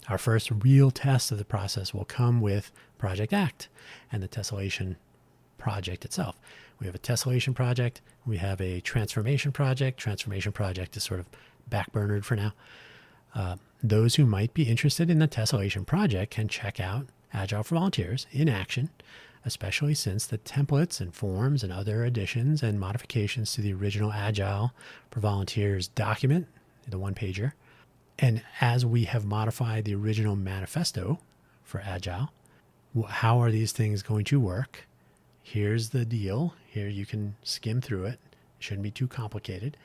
Our first real test of the process will come with Project Act and the tessellation project itself. We have a tessellation project. We have a transformation project. Transformation project is sort of backburnered for now. Those who might be interested in the tessellation project can check out Agile for Volunteers in action, especially since the templates and forms and other additions and modifications to the original Agile for Volunteers document, the one-pager, and as we have modified the original manifesto for Agile, how are these things going to work? Here's the deal. Here you can skim through it. It shouldn't be too complicated.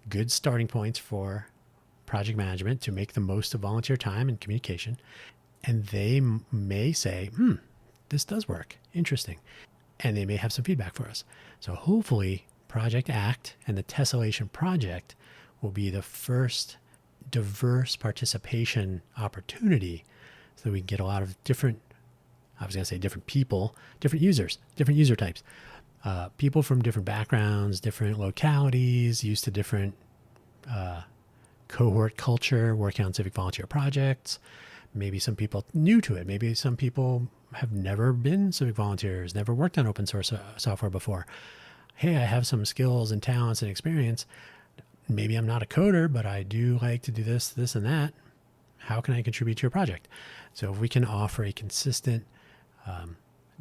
Good starting points for project management to make the most of volunteer time and communication. And they may say, this does work. Interesting. And they may have some feedback for us. So hopefully Project Act and the tessellation project will be the first diverse participation opportunity so that we can get a lot of different people, different users, different user types, people from different backgrounds, different localities, used to different cohort culture, working on civic volunteer projects. Maybe some people new to it. Maybe some people have never been civic volunteers, never worked on open source software before. Hey, I have some skills and talents and experience. Maybe I'm not a coder, but I do like to do this, this, and that. How can I contribute to your project? So if we can offer a consistent,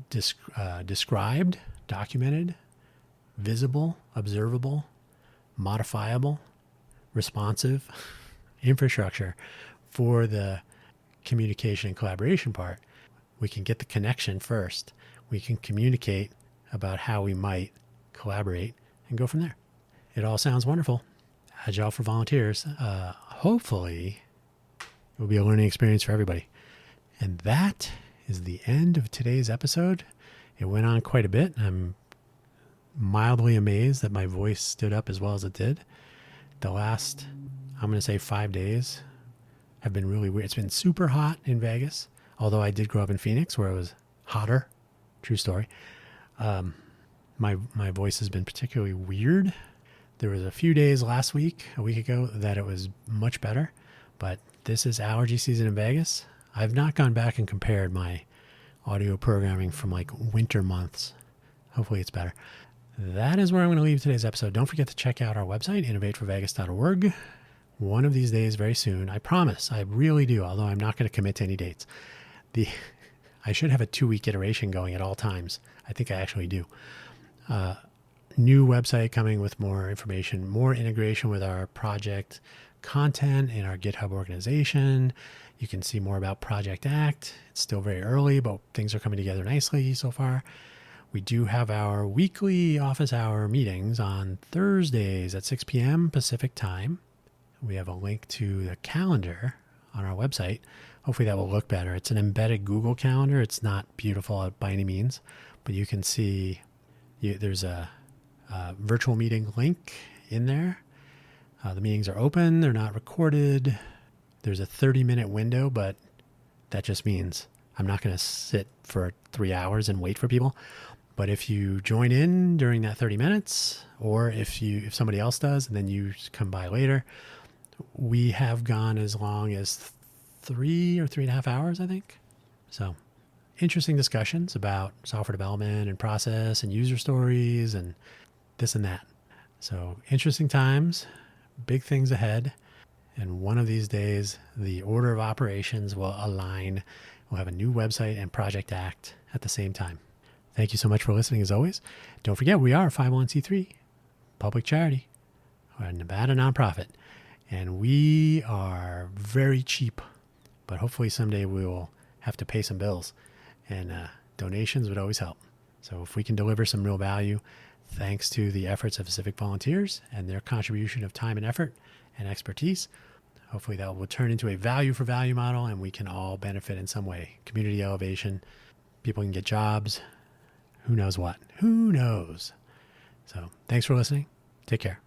described, documented, visible, observable, modifiable, responsive infrastructure for the communication and collaboration part, we can get the connection first. We can communicate about how we might collaborate and go from there. It all sounds wonderful. Agile for Volunteers. Hopefully, it will be a learning experience for everybody. And that is the end of today's episode. It went on quite a bit. I'm mildly amazed that my voice stood up as well as it did. The last, I'm going to say 5 days have been really weird. It's been super hot in Vegas, although I did grow up in Phoenix where it was hotter. True story. My voice has been particularly weird. There was a few days a week ago, that it was much better, but this is allergy season in Vegas. I've not gone back and compared my audio programming from like winter months. Hopefully it's better. That is where I'm going to leave today's episode. Don't forget to check out our website, innovateforvegas.org. One of these days, very soon, I promise, I really do, although I'm not going to commit to any dates. I should have a 2-week iteration going at all times. I think I actually do. New website coming with more information, more integration with our project content in our GitHub organization. You can see more about Project Act. It's still very early, but things are coming together nicely so far. We do have our weekly office hour meetings on Thursdays at 6 p.m. Pacific time. We have a link to the calendar on our website. Hopefully that will look better. It's an embedded Google Calendar. It's not beautiful by any means, but you can see there's a virtual meeting link in there. The meetings are open. They're not recorded. There's a 30-minute window, but that just means I'm not going to sit for 3 hours and wait for people. But if you join in during that 30 minutes, or if somebody else does, and then you come by later, we have gone as long as 3 or 3.5 hours, I think. So interesting discussions about software development and process and user stories and this and that. So interesting times, big things ahead. And one of these days, the order of operations will align. We'll have a new website and Project Act at the same time. Thank you so much for listening as always. Don't forget, we are a 501c3 public charity. We're a Nevada nonprofit. And we are very cheap, but hopefully someday we will have to pay some bills. And donations would always help. So if we can deliver some real value, thanks to the efforts of civic volunteers and their contribution of time and effort and expertise, hopefully that will turn into a value for value model and we can all benefit in some way. Community elevation, people can get jobs, who knows what? Who knows? So thanks for listening. Take care.